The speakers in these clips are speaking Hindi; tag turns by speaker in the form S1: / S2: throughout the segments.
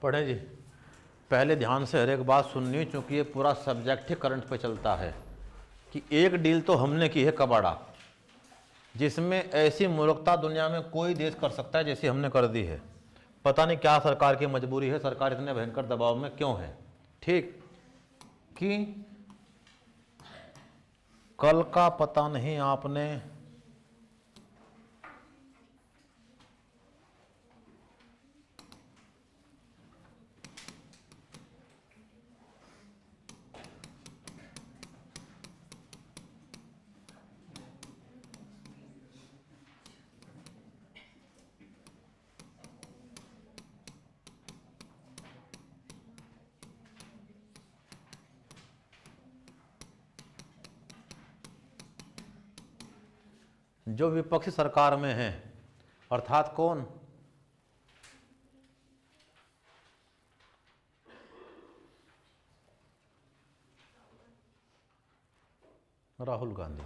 S1: पढ़ें जी। पहले ध्यान से हर एक बात सुननी, क्योंकि ये पूरा सब्जेक्ट ही करंट पे चलता है कि एक डील तो हमने की है कबाड़ा, जिसमें ऐसी मूर्खता दुनिया में कोई देश कर सकता है जैसी हमने कर दी है। पता नहीं क्या सरकार की मजबूरी है, सरकार इतने भयंकर दबाव में क्यों है। ठीक कि कल का पता नहीं आपने जो विपक्षी सरकार में हैं, अर्थात कौन, Rahul Gandhi.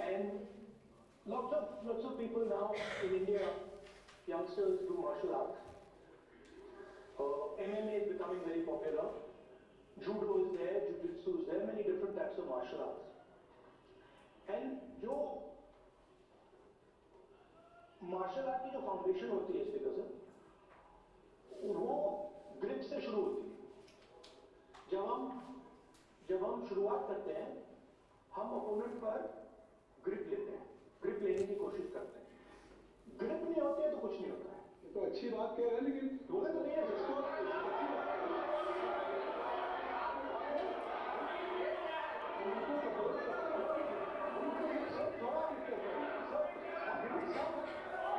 S2: And lots of people now in India, youngsters do martial arts. MMA is becoming very popular. Judo is there, Jiu-Jitsu is there, many different types of martial arts. And जो martial art की जो foundation होती है इस फिगर से, वो ग्रिप से शुरू होती है। जब हम शुरुआत करते हैं, हम अपोनेंट पर ग्रिप लेते हैं, ग्रिप लेने की कोशिश करते हैं। ग्रिप नहीं होती है तो कुछ नहीं होता है।
S3: ये तो अच्छी बात कह रहे हैं, लेकिन
S2: बोले तो नहीं है जिसको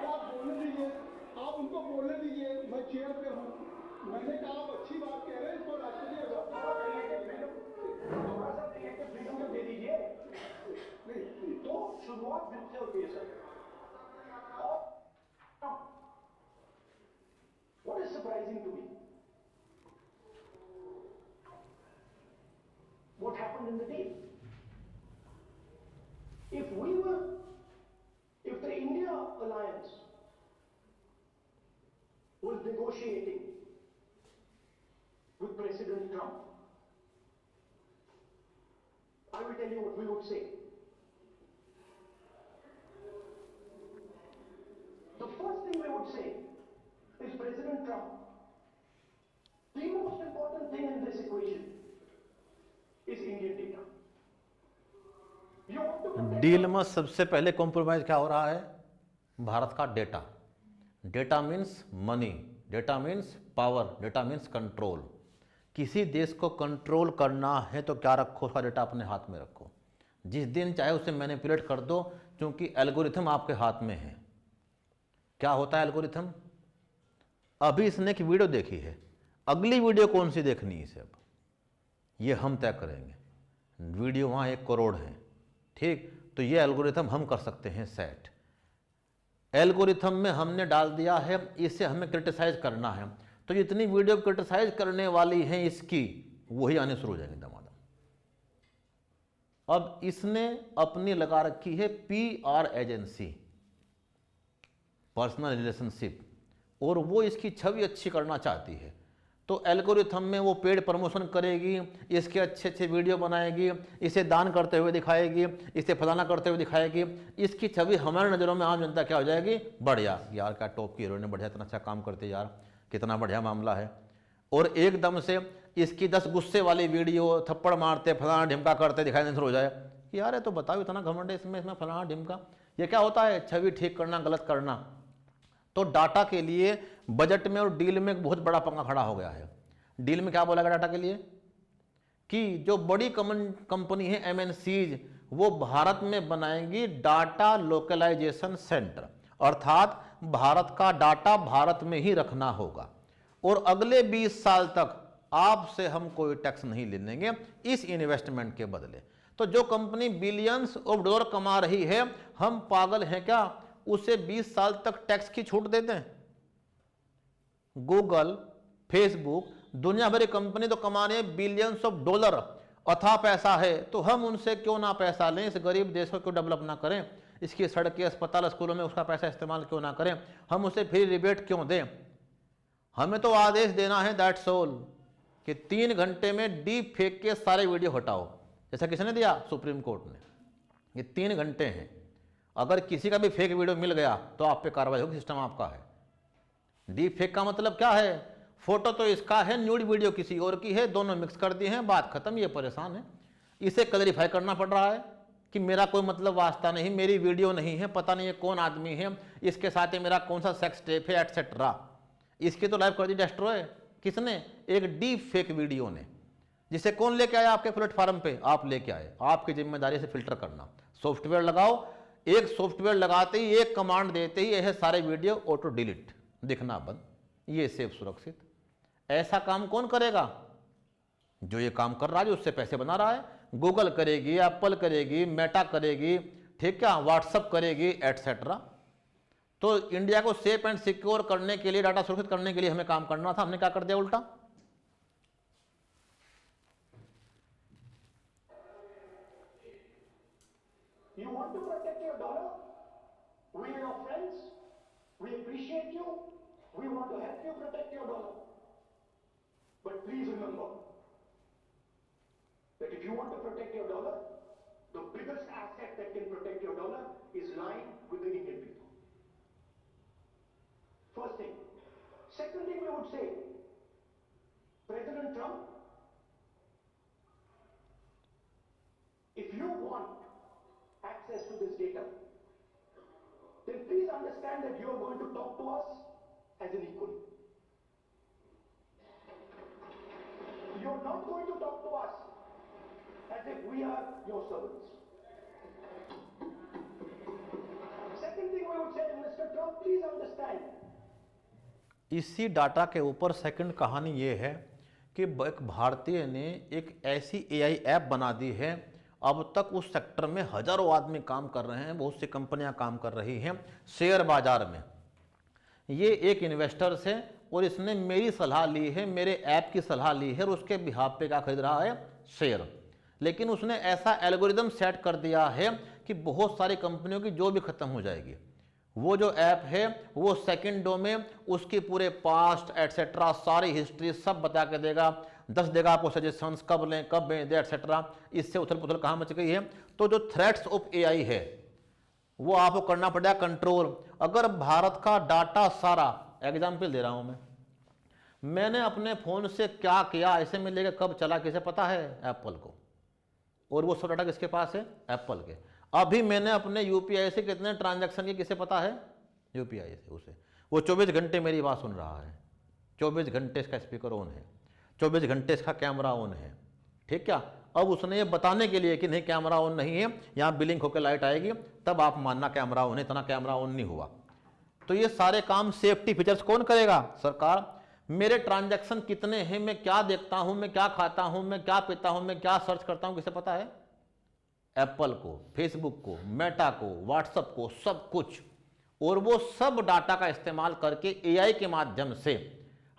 S3: आप बोलने दीजिए, आप उनको बोलने दीजिए। मैं चेयर पे हूँ, मैंने कहा आप अच्छी बात कह रहे हैं, इसको राष्ट्रीय
S2: थोड़ा सा फ्रीडम दे दीजिए। तो शुरुआत ग्रिप से होती है sir. What is surprising to me? What happened in the deal? If the India alliance was negotiating with President Trump, I will tell you what we would say. The first thing we would say is, President Trump, the most important thing in this equation is Indian data. You want to protect
S1: deal में सबसे पहले कॉम्प्रोमाइज क्या हो रहा है, भारत का data. Data means money, data means power, data means control. किसी देश को कंट्रोल करना है तो क्या रखो, उसका डेटा अपने हाथ में रखो। जिस दिन चाहे उसे मैनिपुलेट कर दो, क्योंकि एल्गोरिथम आपके हाथ में है। क्या होता है एल्गोरिथम? अभी इसने एक वीडियो देखी है, अगली वीडियो कौन सी देखनी है इसे, अब ये हम तय करेंगे। वीडियो वहाँ 1 करोड़ है, ठीक। तो ये एल्गोरिथम हम कर सकते हैं सेट। एल्गोरिथम में हमने डाल दिया है, इसे हमें क्रिटिसाइज करना है, तो जितनी वीडियो क्रिटिसाइज करने वाली हैं इसकी, वही आने शुरू हो जाएंगे दमादम। अब इसने अपनी लगा रखी है PR एजेंसी, पर्सनल रिलेशनशिप, और वो इसकी छवि अच्छी करना चाहती है। तो एल्गोरिथम में वो पेड प्रमोशन करेगी, इसके अच्छे अच्छे वीडियो बनाएगी, इसे दान करते हुए दिखाएगी, इसे फलाना करते हुए दिखाएगी। इसकी छवि हमारे नज़रों में आम जनता क्या हो जाएगी, बढ़िया, यार क्या टॉप की हीरोइन ने, बढ़िया, इतना अच्छा काम करते यार, कितना बढ़िया मामला है। और एकदम से इसकी 10 गुस्से वाली वीडियो, थप्पड़ मारते, फलाना ढिमका करते दिखाई देना शुरू हो जाए कि यार ये तो बताओ इतना घमंड है इसमें फलाना ढिमका। ये क्या होता है, छवि ठीक करना, गलत करना। तो डाटा के लिए बजट में और डील में एक बहुत बड़ा पंगा खड़ा हो गया है। डील में क्या बोला गया डाटा के लिए, कि जो बड़ी कंपनी है MNCs, वो भारत में बनाएंगी डाटा लोकलाइजेशन सेंटर, अर्थात भारत का डाटा भारत में ही रखना होगा, और अगले 20 साल तक आपसे हम कोई टैक्स नहीं लेंगे इस इन्वेस्टमेंट के बदले। तो जो कंपनी बिलियंस ऑफ डॉलर कमा रही है, हम पागल हैं क्या उसे 20 साल तक टैक्स की छूट दे दें? गूगल, फेसबुक, दुनिया भर की कंपनी तो कमा रही है बिलियंस ऑफ डॉलर, अथाह पैसा है, तो हम उनसे क्यों ना पैसा लें, इस गरीब देश को क्यों डेवलप ना करें, इसकी सड़कें, अस्पताल, स्कूलों में उसका पैसा इस्तेमाल क्यों ना करें, हम उसे फ्री रिबेट क्यों दें। हमें तो आदेश देना है दैट्स ऑल कि 3 घंटे में डीप फेक के सारे वीडियो हटाओ, जैसा किसने दिया, सुप्रीम कोर्ट ने। ये 3 घंटे हैं, अगर किसी का भी फेक वीडियो मिल गया तो आप पे कार्रवाई होगी, सिस्टम आपका है। डीप फेक का मतलब क्या है, फोटो तो इसका है, न्यूड वीडियो किसी और की है, दोनों मिक्स कर दिए हैं, बात खत्म। ये परेशान है, इसे क्लैरिफाई करना पड़ रहा है कि मेरा कोई मतलब वास्ता नहीं, मेरी वीडियो नहीं है, पता नहीं है कौन आदमी है, इसके साथ ही मेरा कौन सा सेक्स टेप है, एटसेट्रा। इसकी तो लाइव कर दी डिस्ट्रॉय, किसने, एक डीप फेक वीडियो ने, जिसे कौन लेके आया आपके प्लेटफॉर्म पे, आप लेके आए। आपकी जिम्मेदारी से फिल्टर करना, सॉफ्टवेयर लगाओ, एक सॉफ्टवेयर लगाते ही, एक कमांड देते ही यह सारे वीडियो ऑटो डिलीट, दिखना बंद, ये सेफ सुरक्षित। ऐसा काम कौन करेगा, जो ये काम कर रहा है, जो उससे पैसे बना रहा है। गूगल करेगी, एप्पल करेगी, मेटा करेगी, ठीक है, व्हाट्सअप करेगी, एटसेट्रा। तो इंडिया को सेफ एंड सिक्योर करने के लिए, डाटा सुरक्षित करने के लिए हमें काम करना था, हमने क्या कर दिया उल्टा।
S2: You want to protect your dollar? We are your friends. We appreciate you. We want to help you protect your dollar. But please remember that if you want to protect your dollar, the biggest asset that can protect your dollar is lying with the Indian people. First thing. Second thing we would say, President Trump, if you want access to this data, then please understand that you are going to talk to us as an equal. You're not going to talk to us as if we are your servants. Second thing we would say, Mr. Trump, please understand.
S1: इसी डाटा के ऊपर सेकंड कहानी ये है कि एक भारतीय ने एक ऐसी एआई ऐप बना दी है, अब तक उस सेक्टर में हजारों आदमी काम कर रहे हैं, बहुत सी कंपनियां काम कर रही हैं शेयर बाजार में। ये एक इन्वेस्टर है और इसने मेरी सलाह ली है, मेरे ऐप की सलाह ली है और उसके बिहाफ पे क्या खरीद रहा है, शेयर। लेकिन उसने ऐसा एल्गोरिदम सेट कर दिया है कि बहुत सारी कंपनियों की जो भी खत्म हो जाएगी। वो जो ऐप है वो सेकंडों में उसकी पूरे पास्ट एटसेट्रा सारी हिस्ट्री सब बता के देगा, 10 देगा आपको सजेशंस, कब लें कब बेचें एटसेट्रा। इससे उथल पुथल कहाँ मच गई है। तो जो थ्रेट्स ऑफ एआई है वो आपको करना पड़ेगा कंट्रोल। अगर भारत का डाटा सारा, एग्जाम्पल दे रहा हूं मैंने अपने फोन से क्या किया, ऐसे में लेकर कब चला, किसे पता है, एप्पल को। और वो सब डाटा किसके पास है, एप्पल के। अभी मैंने अपने यूपीआई से कितने ट्रांजैक्शन किए, किसे पता है, यूपीआई से उसे। वो 24 घंटे मेरी बात सुन रहा है, 24 घंटे इसका स्पीकर ऑन है, 24 घंटे इसका कैमरा ऑन है, ठीक क्या। अब उसने ये बताने के लिए कि नहीं कैमरा ऑन नहीं है, यहाँ बिलिंग होकर लाइट आएगी तब आप मानना कैमरा ऑन है, इतना कैमरा ऑन नहीं हुआ। तो ये सारे काम सेफ्टी फीचर्स कौन करेगा, सरकार। मेरे ट्रांजैक्शन कितने हैं, मैं क्या देखता हूं, मैं क्या खाता हूं, मैं क्या पीता हूं, मैं क्या सर्च करता हूं, किसे पता है, एप्पल को, फेसबुक को, मेटा को, व्हाट्सएप को, सब कुछ। और वो सब डाटा का इस्तेमाल करके एआई के माध्यम से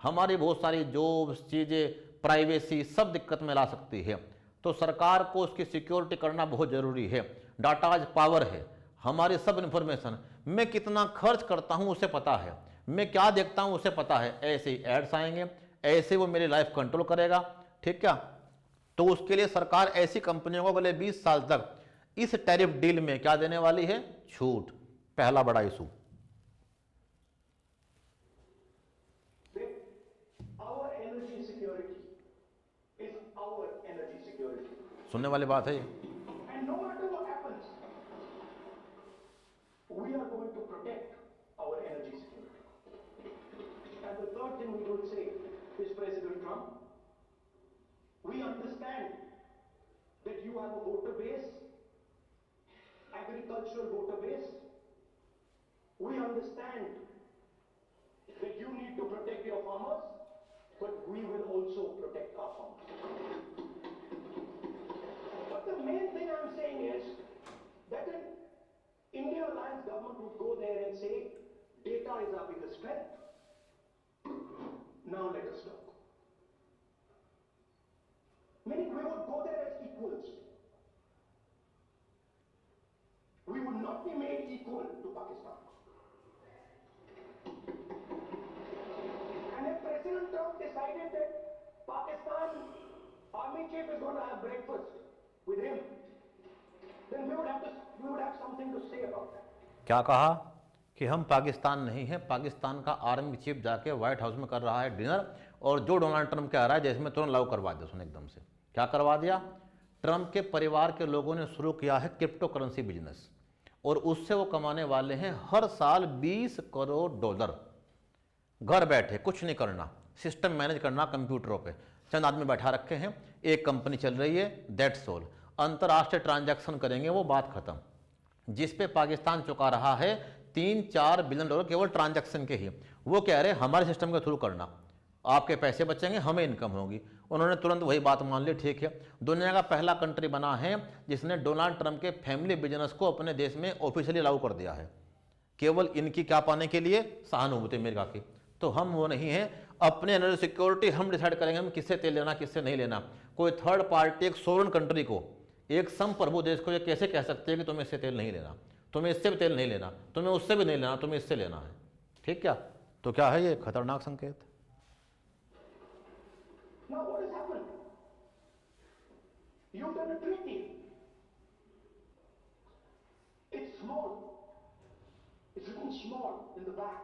S1: हमारी बहुत सारी जॉब्स, चीजें, प्राइवेसी सब दिक्कत में ला सकती है। तो सरकार को उसकी सिक्योरिटी करना बहुत जरूरी है। डाटा आज पावर है, हमारी सब इंफॉर्मेशन, मैं कितना खर्च करता हूं उसे पता है, मैं क्या देखता हूं उसे पता है। ऐसे ही एड्स आएंगे, ऐसे वो मेरी लाइफ कंट्रोल करेगा, ठीक क्या। तो उसके लिए सरकार ऐसी कंपनियों को अगले 20 साल तक इस टैरिफ डील में क्या देने वाली है, छूट। पहला बड़ा इशू। सुनने वाली बात है ये।
S2: And no matter what happens, we are going to protect our energy security. And the third thing we would say is, President Trump, we understand that you have a voter base, agricultural voter base. We understand that you need to protect your farmers, but we will also protect our farmers. But the main thing I'm saying is that an India Alliance government would go there and say, data is our biggest strength. Now let us talk. Meaning we would go there as Pakistan army chief is going to have breakfast with him, then we would have something to say about that.
S1: क्या कहा कि हम पाकिस्तान नहीं है, पाकिस्तान का आर्मी चीफ जाके व्हाइट हाउस में कर रहा है डिनर, और जो डोनाल्ड ट्रंप कह रहा है देश में तुरंत लागू करवा दिया उसने एकदम से। क्या करवा दिया? ट्रंप के परिवार के लोगों ने शुरू किया है क्रिप्टो करेंसी बिजनेस, और उससे वो कमाने वाले हैं हर साल $20 करोड़। घर बैठे कुछ नहीं करना, सिस्टम मैनेज करना कंप्यूटरों पे, चंद आदमी बैठा रखे हैं, एक कंपनी चल रही है, दैट्स ऑल। अंतर्राष्ट्रीय ट्रांजैक्शन करेंगे, वो बात खत्म। जिस पे पाकिस्तान चुका रहा है $3-4 बिलियन केवल ट्रांजैक्शन के ही, वो कह रहे हैं हमारे सिस्टम के थ्रू करना, आपके पैसे बचेंगे, हमें इनकम होगी। उन्होंने तुरंत वही बात मान ली, ठीक है। दुनिया का पहला कंट्री बना है जिसने डोनाल्ड ट्रंप के फैमिली बिजनेस को अपने देश में ऑफिशियली लागू कर दिया है, केवल इनकी क्या पाने के लिए? सहानुभूति अमेरिका की। तो हम वो नहीं हैं, अपने एनर्जी सिक्योरिटी हम डिसाइड करेंगे हम किससे तेल लेना किससे नहीं लेना। कोई थर्ड पार्टी एक सोवरेन कंट्री को, एक संप्रभु देश को ये कैसे कह सकते हैं कि तुम्हें इससे तेल नहीं लेना, तुम्हें इससे भी तेल नहीं लेना, तुम्हें उससे भी नहीं लेना, तुम्हें इससे लेना है, ठीक क्या? तो क्या है ये? खतरनाक संकेत।
S2: Now what has happened? You've done a treaty. It's small. It's written small in the back.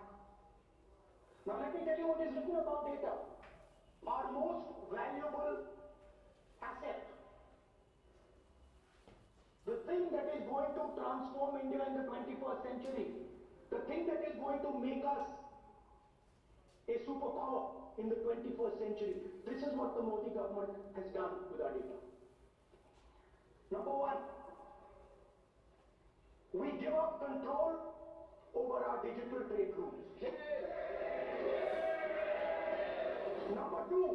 S2: Now let me tell you what is written about data. Our most valuable asset. The thing that is going to transform India in the 21st century. The thing that is going to make us a superpower in the 21st century. This is what the Modi government has done with our data. Number one, we give up control over our digital trade routes. Number two,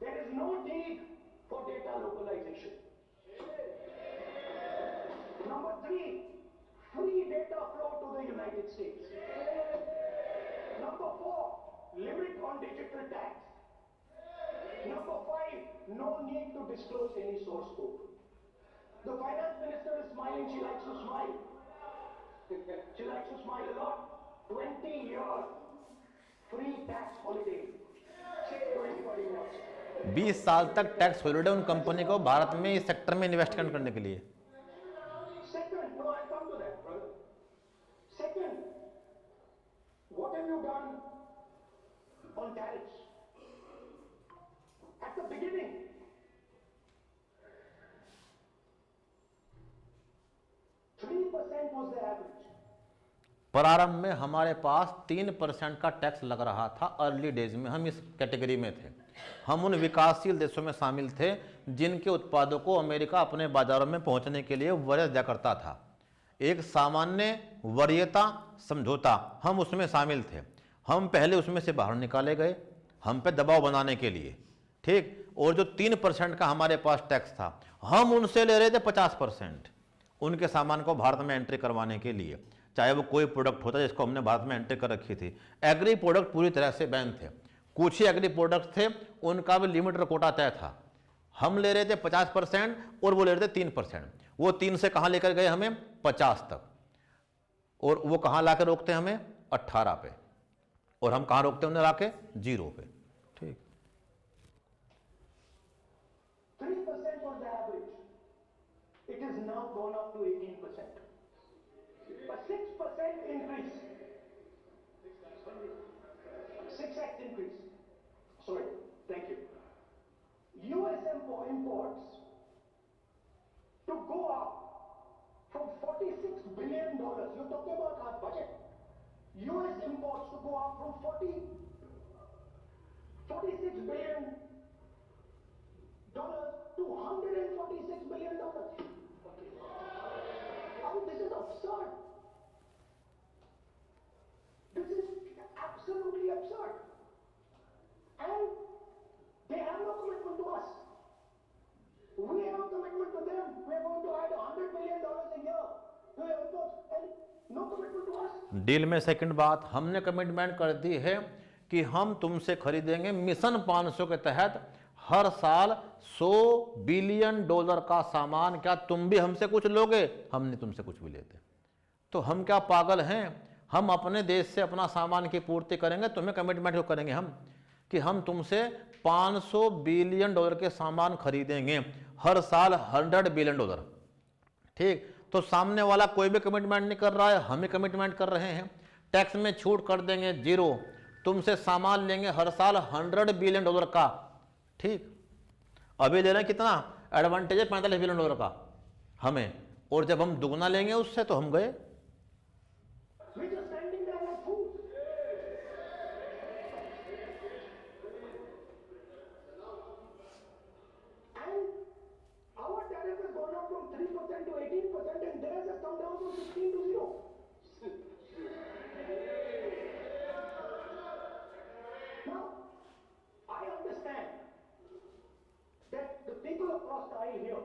S2: there is no need for data localization. Number three, free data flow to the United States. Number four, limit on digital tax. Number five, no need to disclose any source code. The finance minister is smiling, she likes to smile. She likes to smile a lot. 20 years free tax holiday. To anybody else.
S1: 20 साल तक टैक्स हॉलिडे उन कंपनी को भारत में इस सेक्टर में इन्वेस्टमेंट करने के लिए।
S2: Second, no, I'll come to that, brother. Second, what have you done on tariffs? At the beginning, % was the average.
S1: प्रारंभ में हमारे पास 3% का टैक्स लग रहा था। अर्ली डेज में हम इस कैटेगरी में थे, हम उन विकासशील देशों में शामिल थे जिनके उत्पादों को अमेरिका अपने बाजारों में पहुंचने के लिए वरीयता दिया करता था। एक सामान्य वरीयता समझौता, हम उसमें शामिल थे। हम पहले उसमें से बाहर निकाले गए, हम पे दबाव बनाने के लिए, ठीक। और जो 3% का हमारे पास टैक्स था, हम उनसे ले रहे थे 50% उनके सामान को भारत में एंट्री करवाने के लिए, चाहे वो कोई प्रोडक्ट होता जिसको हमने भारत में एंट्री कर रखी थी। एग्री प्रोडक्ट पूरी तरह से बैन थे, कुछ ही एग्री प्रोडक्ट थे उनका भी लिमिट और कोटा तय था। हम ले रहे थे 50% और वो ले रहे थे 3%। वो 3 से कहाँ लेकर गए हमें? 50 तक। और वो कहाँ ला के रोकते हैं हमें? 18 पे। और हम कहाँ रोकते हैं उन्हें? ला के 0 पे, ठीक।
S2: 3% was the average. It is now gone up to 18%. A 6% increase. 6x increase. Sorry, thank you. US imports to go up from $46 billion. You're talking about our budget. US imports to go up from $46 billion to $146 billion. I mean, this is absurd. This is absolutely absurd. And they have no commitment to us. We have a commitment to them. We are going to add $100 billion a year to their imports, and no commitment to us.
S1: Deal में सेकंड बात, हमने कमिटमेंट कर दी है कि हम तुमसे खरीदेंगे मिशन 500 के तहत हर साल $100 बिलियन का सामान। क्या तुम भी हमसे कुछ लोगे? हम नहीं तुमसे कुछ भी लेते। तो हम क्या पागल हैं? हम अपने देश से अपना सामान की पूर्ति करेंगे, तुम्हें कमिटमेंट क्यों करेंगे हम? कि हम तुमसे 500 बिलियन डॉलर के सामान खरीदेंगे हर साल, 100 बिलियन डॉलर। ठीक, तो सामने वाला कोई भी कमिटमेंट नहीं कर रहा है, हम ही कमिटमेंट कर रहे हैं। टैक्स में छूट कर देंगे 0, तुमसे सामान लेंगे हर साल 100 बिलियन डॉलर का। ठीक, अभी ले रहे हैं कितना एडवांटेज है, 45 बिलियन डॉलर का हमें, और जब हम दुगना लेंगे उससे तो हम गए।
S2: We're just standing there like fools. And our tariff has gone up from 3% to 18%, and theirs has come down from 16 to 0. Now, I understand that the people across the aisle here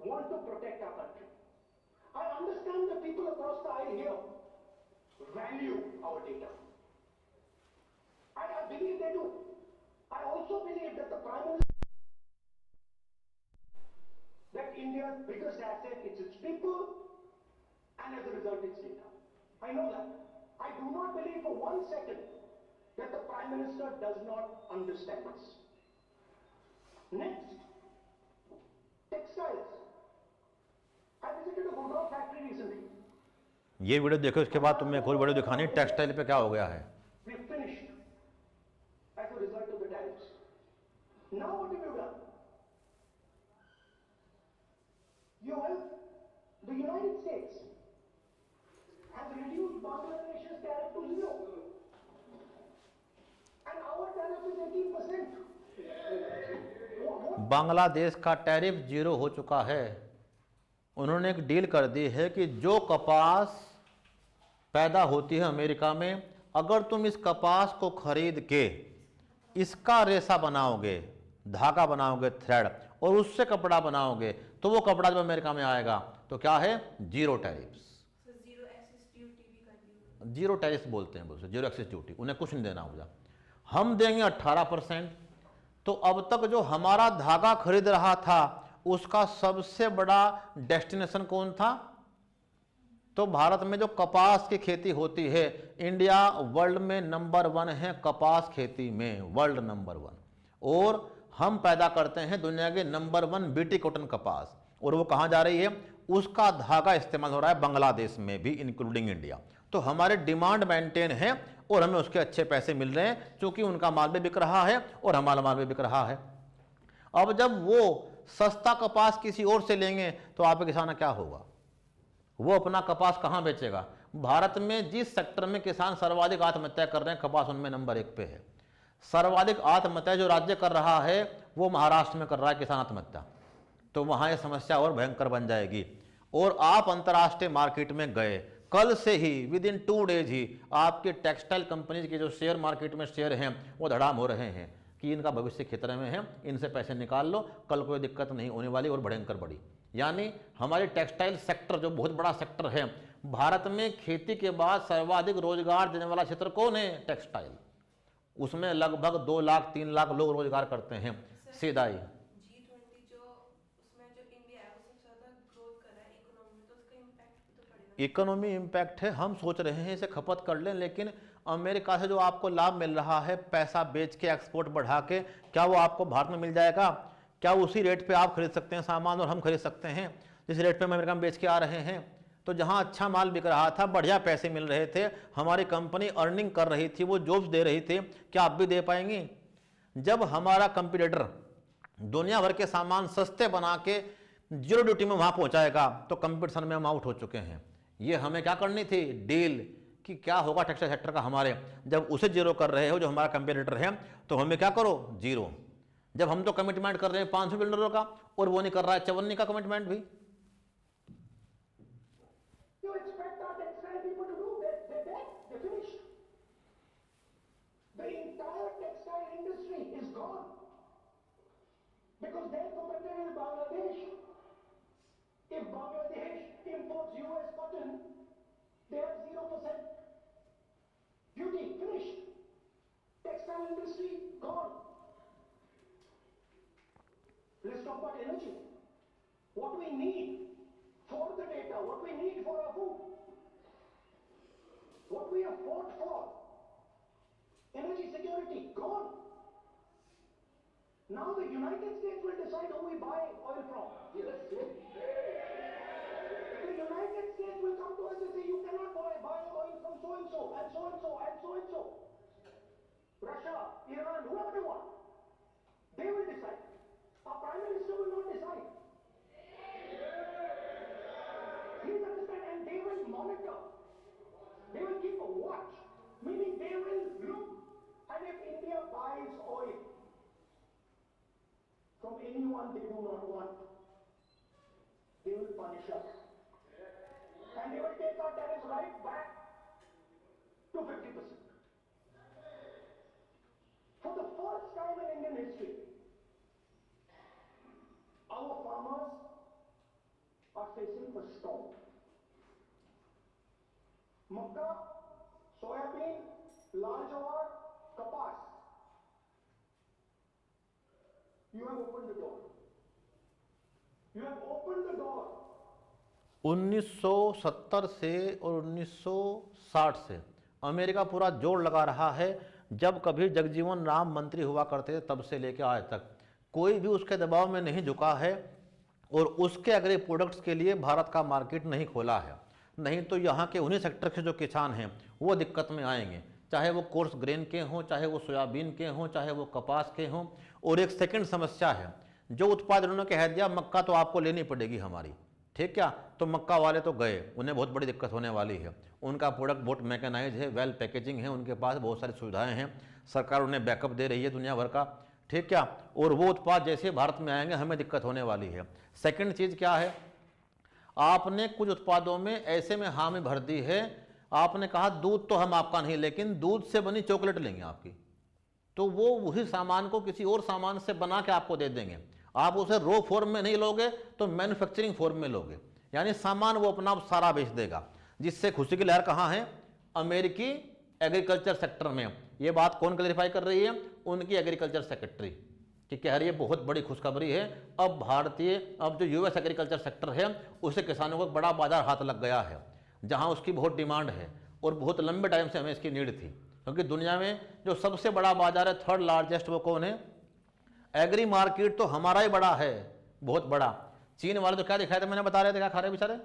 S2: want to protect our country. I understand the people across the aisle here value our data. I believe they do. I also believe that the Prime Minister, that India's biggest asset is its people, and as a result its data. I know that. I do not believe for 1 second that the Prime Minister does not understand this. Next, textiles. I visited a Gurgaon factory recently.
S1: ये वीडियो देखो, इसके बाद तुम्हें एक और वीडियो दिखानी है टेक्सटाइल पे क्या हो गया है।
S2: We finished as a result of the tariffs. Now what have you done? You have, the United States has reduced Bangladesh's tariff to 0. And our tariff is 18%. What?
S1: Bangladesh का टैरिफ 0 हो चुका है। उन्होंने एक डील कर दी है कि जो कपास पैदा होती है अमेरिका में, अगर तुम इस कपास को खरीद के इसका रेशा बनाओगे, धागा बनाओगे, थ्रेड, और उससे कपड़ा बनाओगे, तो वो कपड़ा जब अमेरिका में आएगा तो क्या है, 0 टैरिफ्स। 0 टैरिफ्स बोलते हैं, बोलते 0 एक्सेस ड्यूटी, उन्हें कुछ नहीं देना होगा। हम देंगे 18%। तो अब तक जो हमारा धागा खरीद रहा था उसका सबसे बड़ा डेस्टिनेशन कौन था? तो भारत में जो कपास की खेती होती है, इंडिया वर्ल्ड में नंबर 1 है कपास खेती में, वर्ल्ड नंबर 1। और हम पैदा करते हैं दुनिया के नंबर 1 बीटी कॉटन कपास, और वो कहाँ जा रही है? उसका धागा इस्तेमाल हो रहा है बांग्लादेश में भी, इंक्लूडिंग इंडिया। तो हमारे डिमांड मेंटेन है और हमें उसके अच्छे पैसे मिल रहे हैं, क्योंकि उनका माल भी बिक रहा है और हमारा माल भी बिक रहा है। अब जब वो सस्ता कपास किसी और से लेंगे तो आपके किसान क्या होगा? वो अपना कपास कहाँ बेचेगा? भारत में जिस सेक्टर में किसान सर्वाधिक आत्महत्या कर रहे हैं, कपास उनमें नंबर 1 पे है। सर्वाधिक आत्महत्या जो राज्य कर रहा है वो महाराष्ट्र में कर रहा है किसान आत्महत्या। तो वहाँ ये समस्या और भयंकर बन जाएगी। और आप अंतर्राष्ट्रीय मार्केट में गए, कल से ही विदिन 2 डेज ही आपके टेक्सटाइल कंपनीज के जो शेयर मार्केट में शेयर हैं वो धड़ाम हो रहे हैं कि इनका भविष्य खतरे में है, इनसे पैसे निकाल लो, कल कोई दिक्कत नहीं होने वाली और भयंकर बड़ी। यानी हमारे टेक्सटाइल सेक्टर जो बहुत बड़ा सेक्टर है, भारत में खेती के बाद सर्वाधिक रोजगार देने वाला क्षेत्र कौन है? टेक्सटाइल। उसमें लगभग 2 लाख 3 लाख लोग रोजगार करते हैं। सीधाई
S4: G20 जो उसमें जो इंडिया है वो सबसे ज्यादा ग्रोथ कर रहा है इकोनॉमी, तो उसका इम्पैक्ट भी तो पड़ेगा।
S1: इकोनॉमी इम्पैक्ट है, हम सोच रहे हैं इसे खपत कर लें, लेकिन अमेरिका से जो आपको लाभ मिल रहा है पैसा बेच के, एक्सपोर्ट बढ़ा के, क्या वो आपको भारत में मिल जाएगा? क्या उसी रेट पे आप खरीद सकते हैं सामान और हम खरीद सकते हैं जिस रेट पे हम अमेरिका में बेच के आ रहे हैं? तो जहां अच्छा माल बिक रहा था, बढ़िया पैसे मिल रहे थे, हमारी कंपनी अर्निंग कर रही थी, वो जॉब्स दे रही थी, क्या आप भी दे पाएंगी? जब हमारा कंपटीटर दुनिया भर के सामान सस्ते बना के 0 ड्यूटी में वहां पहुंचाएगा तो कंपटीशन में हम आउट हो चुके हैं। ये हमें क्या करनी थी? डील कि क्या होगा टेक्सटाइल सेक्टर का हमारे, जब उसे 0 कर रहे हो जो हमारा कंपटीटर है, तो हमें क्या करो? 0। जब हम तो कमिटमेंट कर रहे हैं 500 बिलियन डॉलर का और वो नहीं कर रहा है 54 का कमिटमेंट भी।
S2: You expect our textile people to do? They're dead. They're finished. The entire textile industry is gone. Because their competitor is Bangladesh. If Bangladesh imports US cotton, they have 0% duty. Finished. Textile industry gone. Let's talk about energy. What we need for the data, what we need for our food, what we have fought for Energy security, gone. Now the United States will decide who we buy oil from. Yes. The United States will come to us and say, you cannot buy oil from so-and-so, and so-and-so, and so-and-so. Russia, Iran, whoever they want. They will decide. Our Prime Minister will not decide. Please understand, and they will monitor. They will keep a watch. Meaning they will look, and if India buys oil from anyone they do not want, they will punish us. And they will take our tariffs right back to 50%. For the first time in Indian history, our farmers are facing a storm. Makka, soybean, lal jawar, kapas. You have opened the door. You have opened the door.
S1: 1970 से और 1960 से अमेरिका पूरा जोर लगा रहा है। जब कभी जगजीवन राम मंत्री हुआ करते थे तब से लेकर आज तक कोई भी उसके दबाव में नहीं झुका है और उसके एग्री प्रोडक्ट्स के लिए भारत का मार्केट नहीं खोला है। नहीं तो यहाँ के उन्हीं सेक्टर के जो किसान हैं वो दिक्कत में आएंगे, चाहे वो कोर्स ग्रेन के हों, चाहे वो सोयाबीन के हों, चाहे वो कपास के हों। और एक सेकंड समस्या है, जो उत्पाद उन्होंने कह दिया मक्का तो आपको लेनी पड़ेगी हमारी, ठीक क्या, तो मक्का वाले तो गए, उन्हें बहुत बड़ी दिक्कत होने वाली है। उनका प्रोडक्ट बहुत मैकेनाइज है, वेल पैकेजिंग है, उनके पास बहुत सारी सुविधाएं हैं, सरकार उन्हें बैकअप दे रही है दुनिया भर का, ठीक क्या, और वो उत्पाद जैसे भारत में आएंगे हमें दिक्कत होने वाली है। सेकंड चीज़ क्या है, आपने कुछ उत्पादों में ऐसे में हामी भर दी है, आपने कहा दूध तो हम आपका नहीं, लेकिन दूध से बनी चॉकलेट लेंगे आपकी, तो वो वही सामान को किसी और सामान से बना के आपको दे देंगे। आप उसे रो फॉर्म में नहीं लोगे तो मैन्युफैक्चरिंग फॉर्म में लोगे, यानी सामान वो अपना सारा बेच देगा। जिससे खुशी की लहर कहाँ है, अमेरिकी एग्रीकल्चर सेक्टर में। ये बात कौन क्लैरिफाई कर रही है, उनकी एग्रीकल्चर सेक्रेटरी, कि कह रही है बहुत बड़ी खुशखबरी है, अब जो यूएस एग्रीकल्चर सेक्टर है उसे किसानों को बड़ा बाजार हाथ लग गया है, जहां उसकी बहुत डिमांड है और बहुत लंबे टाइम से हमें इसकी नीड थी। क्योंकि दुनिया में जो सबसे बड़ा बाजार है, थर्ड लार्जेस्ट, वो कौन है, एग्री मार्केट तो हमारा ही बड़ा है, बहुत बड़ा। चीन वाले तो क्या दिखाए थे, मैंने बता रहे थे, क्या खा रहे बेचारे,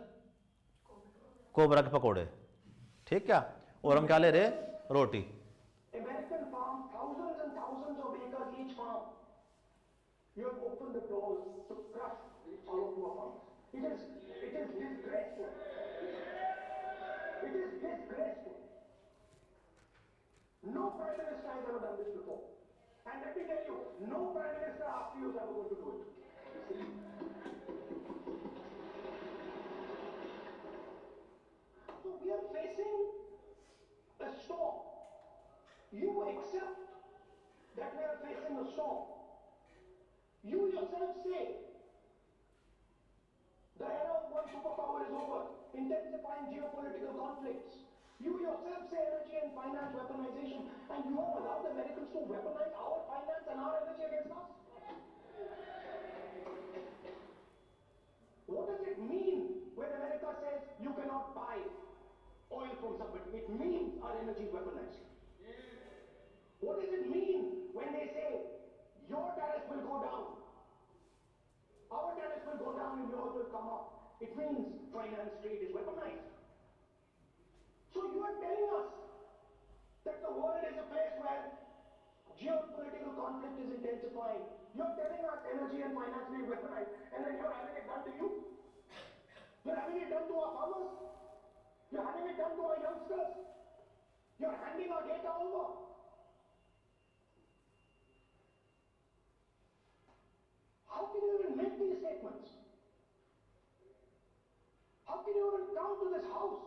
S1: कोबरा के पकौड़े, ठीक क्या, और हम क्या ले रहे, रोटी।
S2: American farm, thousands and thousands of acres each farm. You have opened the doors to crush our poor farmers. It is disgraceful. It is disgraceful. No Prime Minister has ever done this before. And let me tell you, no Prime Minister after you is ever going to do it. So we are facing a storm. You accept that we are facing a storm. You yourself say the era of one superpower is over, intensifying geopolitical conflicts. You yourself say energy and finance weaponization, and you have allowed the Americans to weaponize our finance and our energy against us? What does it mean when America says you cannot buy oil from somebody? It means our energy is weaponized. What does it mean when they say your tariff will go down, our tariff will go down and yours will come up? It means finance trade is weaponized. So you are telling us that the world is a place where geopolitical conflict is intensifying. You're telling us energy and finance will be weaponized, and then you're having it done to you. You're having it done to our farmers. You're having it done to our youngsters. You're handing our data over. How can you even make these statements? How can you even come to this house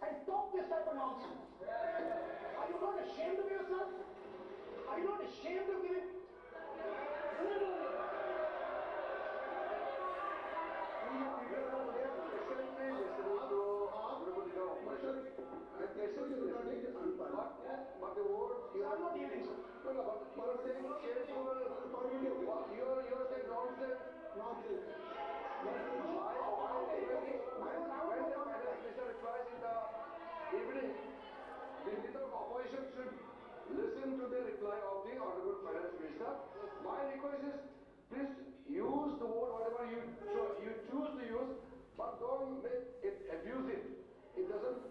S2: and talk this type of nonsense? Are you not ashamed of yourself? Are you not ashamed of giving?
S3: But the word
S2: I'm not yielding, sir.
S3: no, but you're saying shameful, you're saying nonsense. Nonsense. When the finance minister replies in the evening, the leader of opposition should
S5: listen to the reply of the Honorable Finance Minister. My request is, please use the word whatever you choose to use, but don't make it abusive. It doesn't.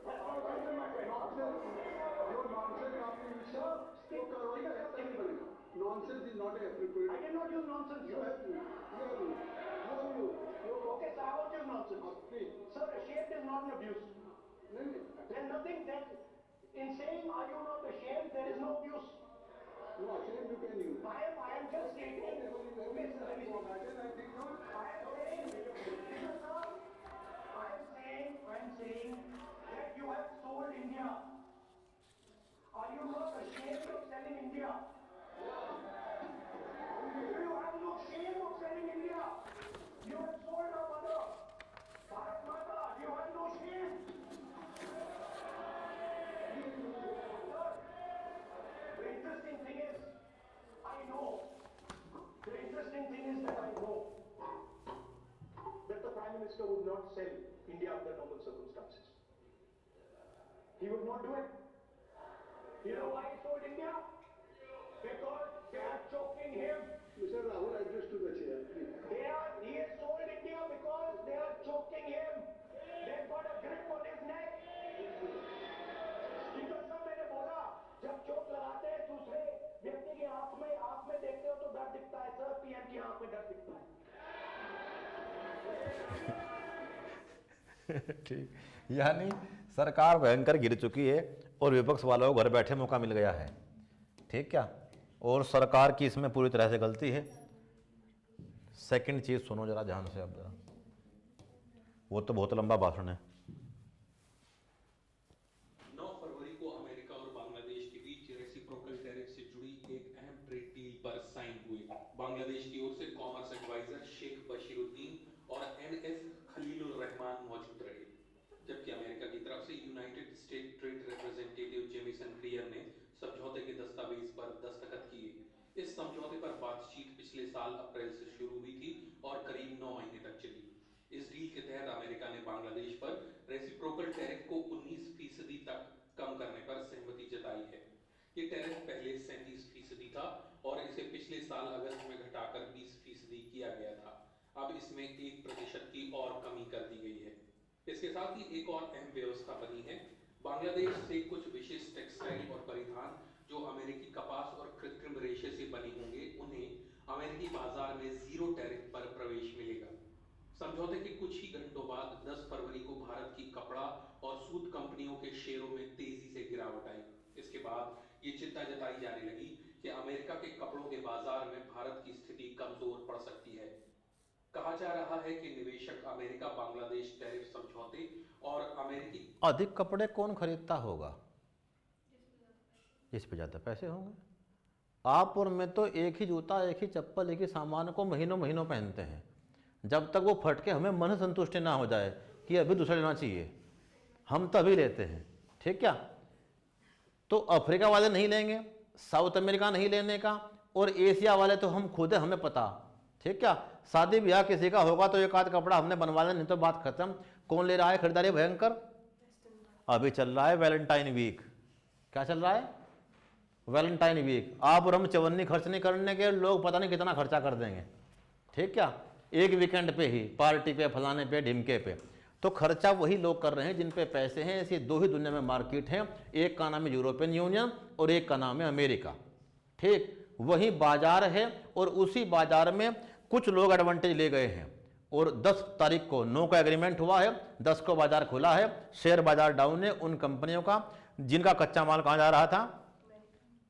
S3: Nonsense is not appropriate.
S2: I did not use nonsense,
S3: You
S2: sir.
S3: have to. You have to. You have to.
S2: Okay, sir, I won't use nonsense.
S3: Please.
S2: Sir, ashamed is not an abuse. There's nothing that, in saying, are you not ashamed, there is no abuse.
S3: No, ashamed you can use.
S2: I am just stating. Okay, sir, let me speak.
S3: I think not.
S2: I am saying, that you have sold India. Are you not ashamed of selling India? You have no shame of selling India. You have sold our mother. Bharat Mata, you have no shame. Sir, the interesting thing is, I know that the Prime Minister would not sell India under normal circumstances. He would not do it. You know why he sold India? Because they are choking him.
S3: Mr. Rahul, address to the chair, please.
S2: He has sold India because they are choking him. They've got a grip on his neck. Speaker साहब, मैंने बोला जब चोट लगाते हैं दूसरे व्यक्ति की आंख में देखते हो तो डर दिखता है सर, पीएम की आंख में डर दिखता है.
S1: ठीक, यानी सरकार भयंकर गिर चुकी है और विपक्ष वालों को घर बैठे मौका मिल गया है। ठीक क्या? और सरकार की इसमें पूरी तरह से गलती है। सेकंड चीज सुनो जरा ध्यान से, अब जरा, वो तो बहुत लंबा भाषण है।
S6: 9 फरवरी को अमेरिका और बांग्लादेश के बीच रेसिप्रोकल टैरिफ से जुड़ी एक अहम ट्रेड डील पर साइन हुए। बांग्लादेश की ओर से कॉमर्स एडवाइजर शेख बशीरुद्दीन और एनएस खलीलुर रहमान मौजूद रहे, जबकि अमेरिका की तरफ से United state trade representative Jameson courier ने समझौते के दस्तावेज पर दस्तखत किए। इस समझौते पर बातचीत पिछले साल अप्रैल से शुरू हुई थी और करीब 9 महीने तक चली। इस डील के तहत अमेरिका ने बांग्लादेश पर रेसिप्रोकल टैरिफ को 19% तक कम करने पर सहमति जताई है। ये टैरिफ पहले 37% था और इसे पिछले साल अगस्त में घटाकर 20% किया गया था। अब इसमें 1% की और कमी कर दी गई है। इसके साथ ही एक और अहम व्यवस्था बनी है। बांग्लादेश से कुछ विशेष टेक्सटाइल और परिधान जो अमेरिकी कपास और कृत्रिम रेशे से बने होंगे, उन्हें अमेरिकी बाजार में 0 टैरिफ पर प्रवेश मिलेगा। समझौते के कुछ ही घंटों बाद 10 फरवरी को भारत की कपड़ा और सूत कंपनियों के शेयरों में तेजी से गिरावट आई। इसके बाद ये चिंता जताई जाने लगी कि अमेरिका के कपड़ों के बाजार में भारत की स्थिति कमजोर पड़ सकती है। कहा जा रहा है कि निवेशक अमेरिका बांग्लादेश टैरिफ समझौते और अमेरिकी
S1: अधिक कपड़े कौन खरीदता होगा? इस पे ज़्यादा पैसे होंगे। आप और मैं तो एक ही जूता, एक ही चप्पल, एक ही सामान को महीनों महीनों पहनते हैं। जब तक वो फट के हमें मन संतुष्टि ना हो जाए कि अभी दूसरा लेना चाहिए, हम तभी लेते हैं। ठीक क्या? तो अफ्रीका वाले नहीं लेंगे, साउथ अमेरिका नहीं लेने का, और एशिया वाले तो हम खुद है, हमें पता। ठीक क्या? शादी ब्याह किसी का होगा तो एक आध कपड़ा हमने बनवा लेना, नहीं तो बात खत्म। कौन ले रहा है खरीदारी भयंकर? अभी चल रहा है वैलेंटाइन वीक। क्या चल रहा है? Valentine week. आप और हम चवन्नी खर्च नहीं करने के, लोग पता नहीं कितना खर्चा कर देंगे। ठीक क्या? एक वीकेंड पे ही, पार्टी पे, फलाने पे, ढिमके पे। तो खर्चा वही लोग कर रहे हैं जिन पे पैसे हैं। ऐसी 2 ही दुनिया में मार्केट हैं, एक का नाम है यूरोपियन यूनियन और एक का नाम है अमेरिका। ठीक, वही बाजार है और उसी बाजार में कुछ लोग एडवांटेज ले गए हैं। और 10 तारीख को 9 का एग्रीमेंट हुआ है, 10 को बाजार खुला है, शेयर बाजार डाउन है उन कंपनियों का जिनका कच्चा माल कहाँ जा रहा था?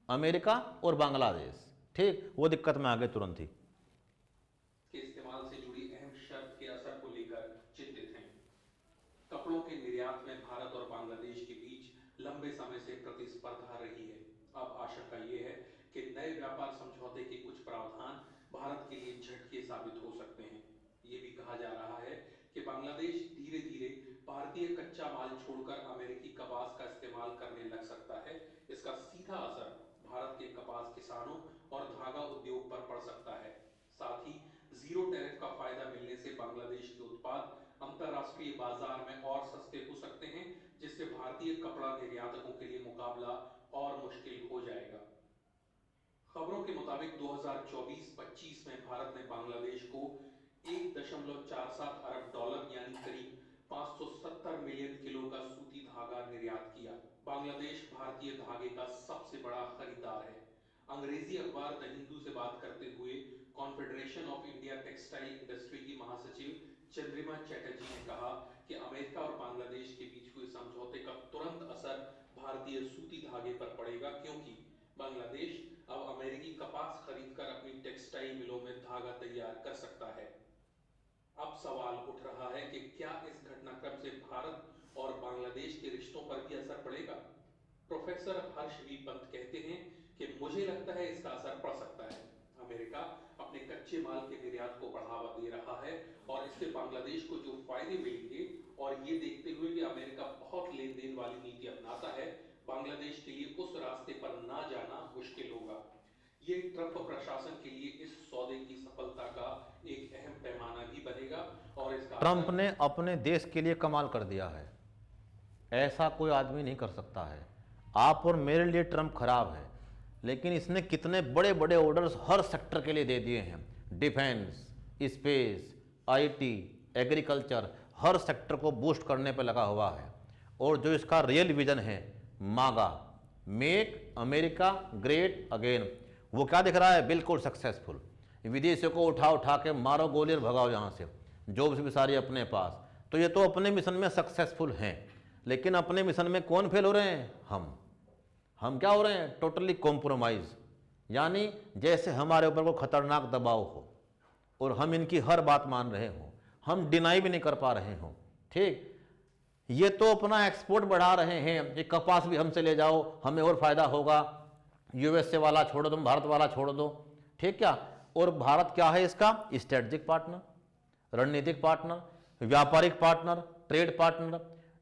S1: अमेरिका और बांग्लादेश। ठीक, वो दिक्कत में आ गए तुरंत ही।
S6: के इस्तेमाल से जुड़ी अहम शर्त के असर को लेकर चिंतित हैं। कपड़ों के निर्यात में भारत और बांग्लादेश के बीच लंबे समय से प्रतिस्पर्धा रही है। अब आशंका ये है कि नए व्यापार समझौते के कुछ प्रावधान भारत के लिए झटके साबित हो सकते हैं। ये भी कहा जा रहा है कि बांग्लादेश धीरे धीरे भारतीय कच्चा माल छोड़कर अमेरिकी कपास का इस्तेमाल करने लग सकता है। इसका सीधा असर भारत के कपास किसानों और धागा उद्योग पर पड़ सकता है। साथ ही 0 टैरिफ का फायदा मिलने से बांग्लादेश के उत्पाद अंतरराष्ट्रीय बाजार में और सस्ते हो सकते हैं, जिससे भारतीय कपड़ा निर्यातकों के लिए मुकाबला और मुश्किल हो जाएगा। खबरों के मुताबिक 2024-25 में भारत ने बांग्लादेश को 1.47 अरब डॉलर यानी करीब 570 मिलियन किलो का सूती धागा निर्यात किया। बांग्लादेश भारतीय धागे का सबसे बड़ा खरीदार है। अंग्रेजी अखबार द हिंदू से बात करते हुए confederation of India textile industry की महासचिव चंद्रिमा चैटर्जी ने कहा कि अमेरिका और बांग्लादेश के बीच हुए समझौते का तुरंत असर भारतीय सूती धागे पर पड़ेगा, क्योंकि बांग्लादेश अब अमेरिकी कपास खरीदकर अपनी टेक्सटाइल मिलों में धागा तैयार कर सकता है। अब सवाल उठ रहा है कि क्या इस घटनाक्रम से भारत और बांग्लादेश के रिश्तों पर भी असर पड़ेगा। प्रोफेसर हर्ष वी पंत कहते हैं कि मुझे लगता है इसका असर पड़ सकता है। अमेरिका अपने कच्चे माल के निर्यात को बढ़ावा दे रहा है और इससे बांग्लादेश को जो फायदे मिलेंगे, और ये देखते हुए कि अमेरिका बहुत लेन देन वाली नीति अपनाता है, बांग्लादेश के लिए उस रास्ते पर ना जाना मुश्किल होगा। ये ट्रंप प्रशासन के लिए इस सौदे की सफलता का एक अहम पैमाना भी बनेगा और इसका
S1: ट्रंप ने अपने देश के लिए कमाल कर दिया है, ऐसा कोई आदमी नहीं कर सकता है। आप और मेरे लिए ट्रंप खराब है, लेकिन इसने कितने बड़े बड़े ऑर्डर्स हर सेक्टर के लिए दे दिए हैं। Defence, space, IT, agriculture, her sector को बूस्ट करने पर लगा हुआ है। और जो इसका रियल विजन है, मागा, मेक अमेरिका ग्रेट अगेन, वो क्या दिख रहा है? बिल्कुल सक्सेसफुल। विदेशियों को उठा उठा के मारो गोली और भगाओ यहाँ से, जॉब्स भी सारी अपने पास। तो ये तो अपने मिशन में सक्सेसफुल हैं, लेकिन अपने मिशन में कौन फेल हो रहे हैं? हम क्या हो रहे हैं? टोटली कॉम्प्रोमाइज, यानी जैसे हमारे ऊपर कोई खतरनाक दबाव हो और हम इनकी हर बात मान रहे हों, हम डिनाई भी नहीं कर पा रहे हों। ठीक, ये तो अपना एक्सपोर्ट बढ़ा रहे हैं, ये कपास भी हमसे ले जाओ, हमें और फायदा होगा, यूएसए वाला छोड़ो, तुम भारत वाला छोड़ दो। ठीक क्या? और भारत क्या है इसका? स्ट्रेटेजिक पार्टनर, रणनीतिक पार्टनर, व्यापारिक पार्टनर, ट्रेड पार्टनर।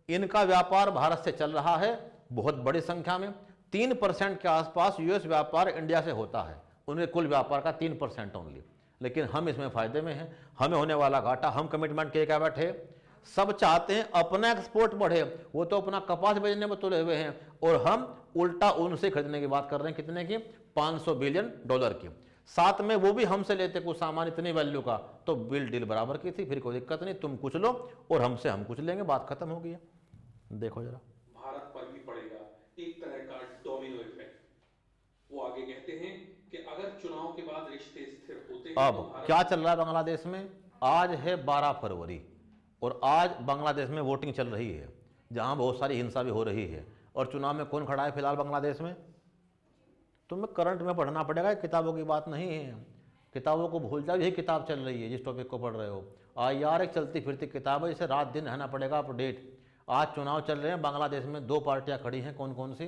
S1: इनका व्यापार भारत से चल रहा है बहुत बड़ी संख्या में। 3% के आसपास यूएस व्यापार इंडिया से होता है, उनके कुल व्यापार का 3% ओनली। लेकिन हम इसमें फायदे में हैं, हमें होने वाला घाटा, हम कमिटमेंट के क्या बैठे? सब चाहते हैं अपना एक्सपोर्ट बढ़े, वो तो अपना कपास बेचने में तुले हुए हैं, और हम उल्टा उनसे खरीदने की बात कर रहे हैं। कितने की? $500 बिलियन की। साथ में वो भी हमसे लेते कुछ सामान इतनी वैल्यू का, तो बिल डील बराबर की थी, फिर कोई दिक्कत नहीं, तुम कुछ लो और हमसे हम कुछ लेंगे, बात खत्म हो गई। देखो जरा,
S6: भारत पर भी पड़ेगा एक तरह का डोमिनो इफेक्ट। वो आगे कहते हैं कि अगर चुनाव के बाद रिश्ते स्थिर होते हैं,
S1: अब क्या चल रहा है बांग्लादेश में? आज है 12 फरवरी और आज बांग्लादेश में वोटिंग चल रही है, जहां बहुत सारी हिंसा भी हो रही है। और चुनाव में कौन खड़ा है फिलहाल बांग्लादेश में? तुम्हें करंट में पढ़ना पड़ेगा, किताबों की बात नहीं है। किताबों को भूल जाओ, यही किताब चल रही है जिस टॉपिक को पढ़ रहे हो। IR एक चलती फिरती किताब है, इसे रात दिन रहना पड़ेगा अपडेट। आज चुनाव चल रहे हैं बांग्लादेश में, 2 पार्टियां खड़ी हैं। कौन कौन सी?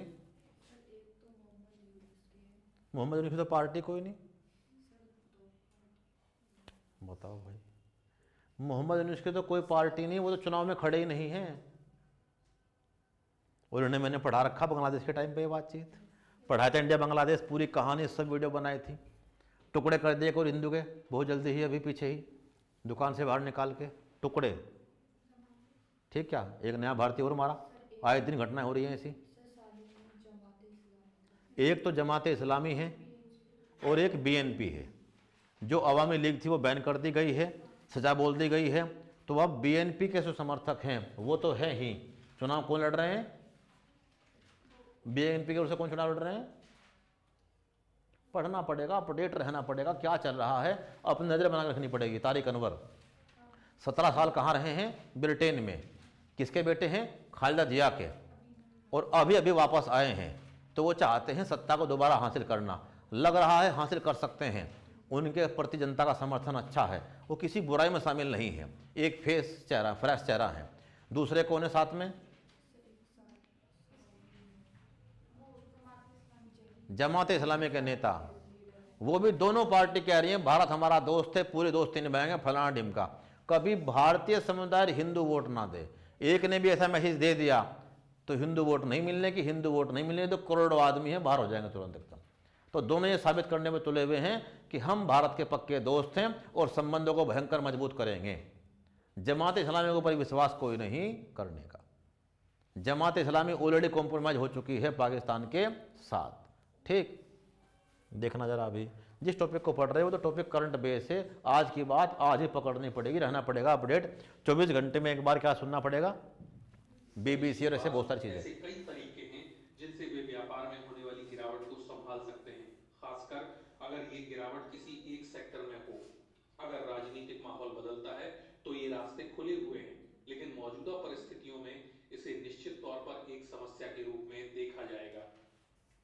S1: मोहम्मद यूनुस की तो पार्टी कोई नहीं। बताओ भाई, मोहम्मद यूनुस की तो कोई पार्टी नहीं, वो तो चुनाव में खड़े ही नहीं हैं। और उन्हें मैंने पढ़ा रखा बांग्लादेश के टाइम पे ये बातचीत, पढ़ाया था इंडिया बांग्लादेश, पूरी कहानी सब वीडियो बनाई थी। टुकड़े कर दिए और हिंदू के बहुत जल्दी ही, अभी पीछे ही दुकान से बाहर निकाल के टुकड़े। ठीक क्या? एक नया भारतीय और मारा, आए दिन घटनाएं हो रही हैं ऐसी। एक तो जमात इस्लामी है और एक BNP है। जो अवामी लीग थी वो बैन कर दी गई है, सजा बोल दी गई है। तो अब BNP के जो समर्थक हैं वो तो है ही। चुनाव कौन लड़ रहे हैं? BNP के ओर से कौन चुनाव लड़ रहे हैं? पढ़ना पड़ेगा, अपडेट रहना पड़ेगा, क्या चल रहा है अपनी नज़र बना रखनी पड़ेगी। तारिक अनवर 17 साल कहाँ रहे हैं? ब्रिटेन में। किसके बेटे हैं? खालिदा जिया के। और अभी अभी वापस आए हैं, तो वो चाहते हैं सत्ता को दोबारा हासिल करना। लग रहा है हासिल कर सकते हैं, उनके प्रति जनता का समर्थन अच्छा है, वो किसी बुराई में शामिल नहीं है। एक फेस चेहरा, फ्रेश चेहरा है। दूसरे कौन है साथ में? जमात इस्लामी के नेता, वो भी दोनों पार्टी कह रही है भारत हमारा दोस्त है, पूरी दोस्ती निभाएंगे, फलाना ढिमका। कभी भारतीय समुदाय हिंदू वोट ना दे। एक ने भी ऐसा मैसेज दे दिया तो हिंदू वोट नहीं मिलने की, हिंदू वोट नहीं मिलने, तो करोड़ों आदमी है बाहर हो जाएंगे तुरंत एकदम। तो दोनों ये साबित करने में तुले हुए हैं कि हम भारत के पक्के दोस्त हैं और संबंधों को भयंकर मजबूत करेंगे। जमात इस्लामी के ऊपर विश्वास कोई नहीं करने का। जमात इस्लामी ऑलरेडी कॉम्प्रोमाइज हो चुकी है पाकिस्तान के साथ। ठीक, देखना जरा अभी जिस टॉपिक को पढ़ रहे हो तो टॉपिक करंट बेस है, आज की बात आज ही पकड़नी पड़ेगी, रहना पड़ेगा अपडेट। 24 घंटे में एक बार क्या सुनना पड़ेगा, BBC और ऐसे बहुत सारी चीज़ें।
S6: ऐसे कई तरीके हैं जिनसे वे व्यापार में होने वाली गिरावट को संभाल सकते हैं, खासकर अगर ये गिरावट किसी एक सेक्टर में हो। अगर राजनीतिक माहौल बदलता है तो ये रास्ते खुले हुए हैं, लेकिन मौजूदा परिस्थितियों में इसे निश्चित तौर पर एक समस्या के रूप में देखा जाएगा।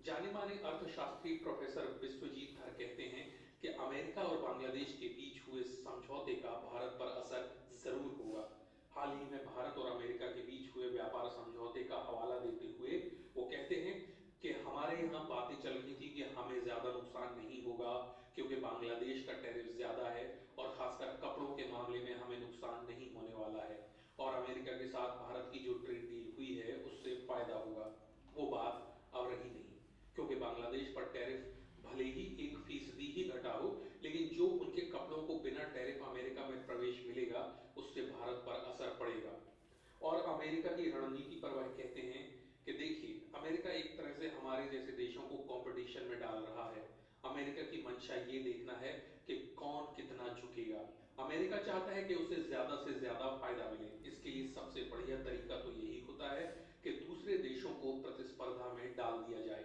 S6: जाने माने अर्थशास्त्री प्रोफेसर विश्वजीत धर कहते हैं कि अमेरिका और बांग्लादेश के बीच हुए समझौते का भारत पर असर जरूर होगा। हाल ही में भारत और अमेरिका के बीच हुए व्यापार समझौते का हवाला देते हुए वो कहते हैं कि हमारे यहाँ बातें चल रही थी कि हमें ज्यादा नुकसान नहीं होगा क्योंकि बांग्लादेश का टैरिफ ज्यादा है और खासकर कपड़ों के मामले में हमें नुकसान नहीं होने वाला है, और अमेरिका के साथ भारत की जो ट्रेड डील हुई है उससे फायदा होगा। वो बात अब रही नहीं, क्योंकि बांग्लादेश पर टैरिफ भले ही 1% ही घटा हो, लेकिन जो उनके कपड़ों को बिना टैरिफ अमेरिका में प्रवेश मिलेगा उससे भारत पर असर पड़ेगा। और अमेरिका की रणनीति पर वह कहते हैं कि देखिए, अमेरिका एक तरह से हमारे जैसे देशों को कंपटीशन में डाल रहा है। अमेरिका की मंशा ये देखना है कि कौन कितना झुकेगा। अमेरिका चाहता है कि उसे ज्यादा से ज्यादा फायदा मिले। इसके लिए सबसे बढ़िया तरीका तो यही होता है कि दूसरे देशों को प्रतिस्पर्धा में डाल दिया जाए।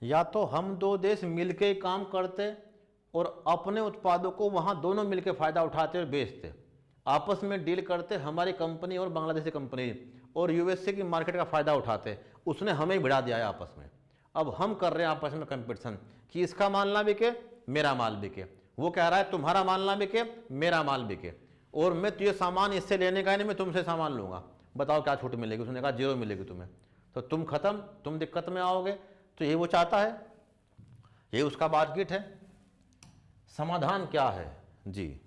S1: या तो हम दो देश मिलके काम करते और अपने उत्पादों को वहाँ दोनों मिलके फ़ायदा उठाते और बेचते, आपस में डील करते, हमारी कंपनी और बांग्लादेशी कंपनी और USA की मार्केट का फ़ायदा उठाते। उसने हमें ही भिड़ा दिया है आपस में। अब हम कर रहे हैं आपस में कंपटीशन कि इसका माल ना बिके, मेरा माल बिके। वो कह रहा है तुम्हारा माल ना बिके, मेरा माल बिके, और मैं तुझे सामान इससे लेने का नहीं, मैं तुमसे सामान लूँगा। बताओ क्या छूट मिलेगी? उसने कहा 0 मिलेगी तुम्हें, तो तुम खत्म, तुम दिक्कत में आओगे। तो ये वो चाहता है, ये उसका बातचीत है। समाधान क्या है जी?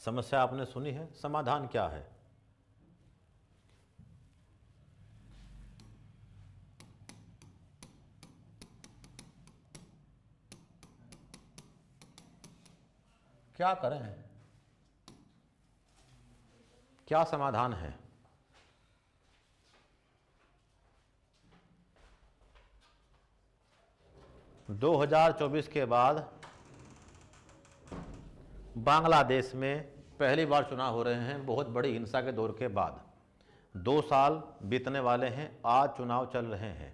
S1: समस्या आपने सुनी है, समाधान क्या है? क्या करें, क्या समाधान है? दो 2024 के बाद बांग्लादेश में पहली बार चुनाव हो रहे हैं, बहुत बड़ी हिंसा के दौर के बाद। 2 साल बीतने वाले हैं, आज चुनाव चल रहे हैं।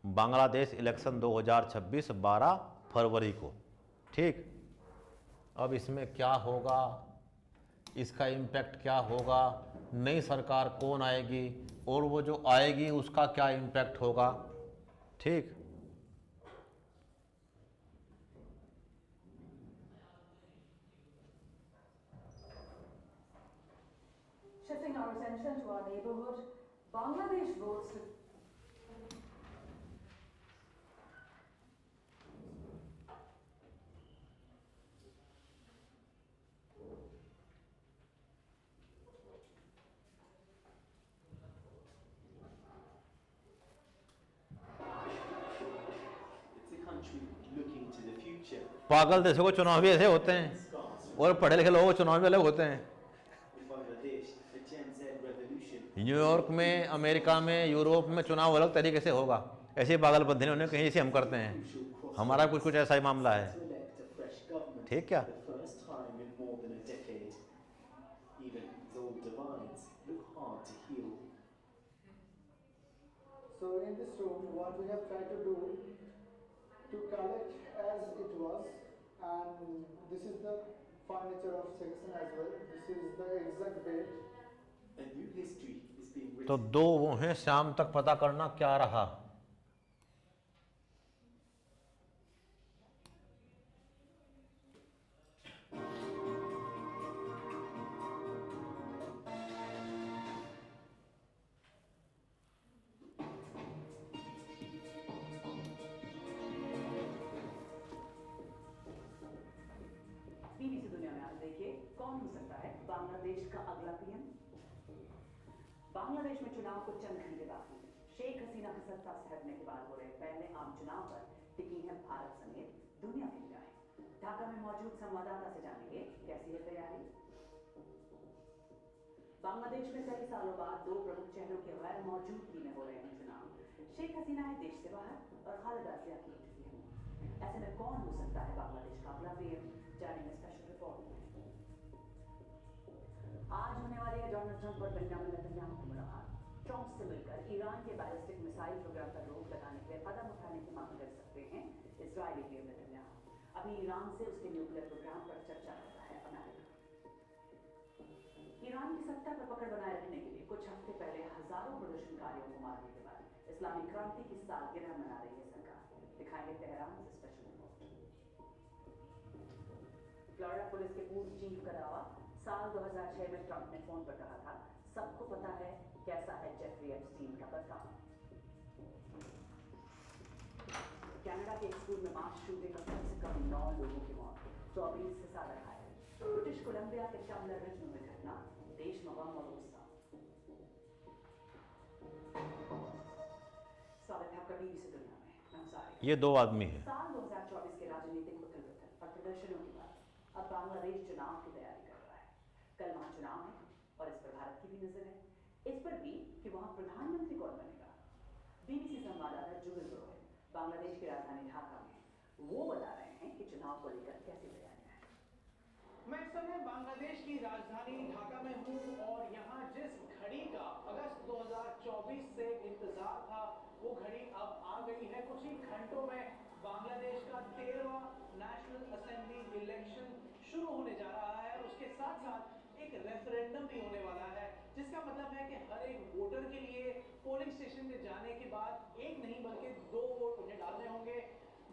S1: बांग्लादेश इलेक्शन 2026 12 फरवरी को। ठीक, अब इसमें क्या होगा, इसका इम्पैक्ट क्या होगा, नई सरकार कौन आएगी और वो जो आएगी उसका क्या इम्पैक्ट होगा। ठीक,
S7: Shifting our attention to our neighborhood, Bangladesh votes to
S1: पागल देशों को चुनाव भी ऐसे होते हैं और पढ़े लिखे लोगों को चुनाव भी अलग होते हैं। न्यूयॉर्क में, अमेरिका में, यूरोप में चुनाव अलग तरीके से होगा। ऐसे पागलपंथी ने उन्हें कहीं से हम करते हैं, हमारा कुछ ऐसा ही मामला है। ठीक क्या?
S3: So in this room, what we have tried to do to collect as it was, and this is the furniture of section as well. This is the exact bed.
S8: A new history is being written.
S1: तो 2 वो हैं, शाम तक पता करना क्या रहा।
S7: BBC दुनिया में आप देखिए कौन हो सकता है बांग्लादेश का अगला पीएम। बांग्लादेश में चुनाव को चंद घंटे बाकी हैं। शेख हसीना के सत्ता से हटने के बाद हो रहे पहले आम चुनाव पर टिकी है भारत समेत दुनिया की निगाहें। ढाका में मौजूद संवाददाता से जानेंगे कैसी है तैयारी। बांग्लादेश में कई सालों बाद दो प्रमुख चेहरों की गैर मौजूदगी में हो रहे हैं चुनाव। शेख हसीना है देश से बाहर और खालिदा जिया की इंटरव्यू। ऐसे में कौन हो सकता है बांग्लादेश का अगला पीएम, जानेंगे स्पेशल रिपोर्ट में। आज होने वाली है डोनाल्ड ट्रंप और बेंजामिन नेतन्याहू की मुलाकात। ट्रंप से मिलकर ईरान के बैलिस्टिक मिसाइल प्रोग्राम पर रोक लगाने के लिए कदम उठाने की मांग कर सकते हैं इजरायली पीएम नेतन्याहू। अभी ईरान से उसके न्यूक्लियर प्रोग्राम पर चर्चा कर रहा है अमेरिका। ईरान की सत्ता पर पकड़ बनाए रखने के लिए कुछ हफ्ते पहले हजारों प्रदर्शनकारियों को मारने के बाद इस्लामिक क्रांति की सालगिरह मना रही है सरकार। दिखाएंगे तेहरान से स्पेशल रिपोर्ट। फ्लोरिडा पुलिस के पूर्व चीफ का दावा, साल 2006 में ट्रंप ने फोन पर कहा था, सबको पता है कैसा है जेफरी एप्स्टीन का बर्ताव। कनाडा के एक स्कूल में मास शूटिंग में कम से कम 9 लोगों की मौत, 24 से ज्यादा घायल। ब्रिटिश कोलंबिया के टम्बलर रिज में हुई घटना, देश में गम और गुस्सा। स्वागत है आपका बीबीसी दुनिया में, मैं हूं सारिका।
S1: ये दो आदमी है।
S7: साल 2024 के राजनीतिक उथल-पुथल और प्रदर्शनों के बाद अब बांग्लादेश चुनाव की तैयारी कर रहा है। कल वहां चुनाव है और इस पर भारत की भी नजर है। इस पर भी कि वहां प्रधानमंत्री कौन बनेगा। बीबीसी संवाददाता जुगल रोहित बांग्लादेश की राजधानी ढाका में वो बता रहे हैं कि चुनाव को लेकर कैसी तैयारियां हैं।
S2: मैं इस समय बांग्लादेश की राजधानी ढाका में हूँ और यहाँ जिस घड़ी का अगस्त 2024 से इंतजार था वो घड़ी अब आ गई है। कुछ ही घंटों में बांग्लादेश का 13वां नेशनल असेंबली इलेक्शन शुरू होने जा रहा है और उसके साथ साथ एक रेफरेंडम भी होने वाला है, जिसका मतलब है कि हर एक वोटर के लिए पोलिंग स्टेशन में जाने के बाद एक नहीं बल्कि 2 वोट उन्हें डालने होंगे।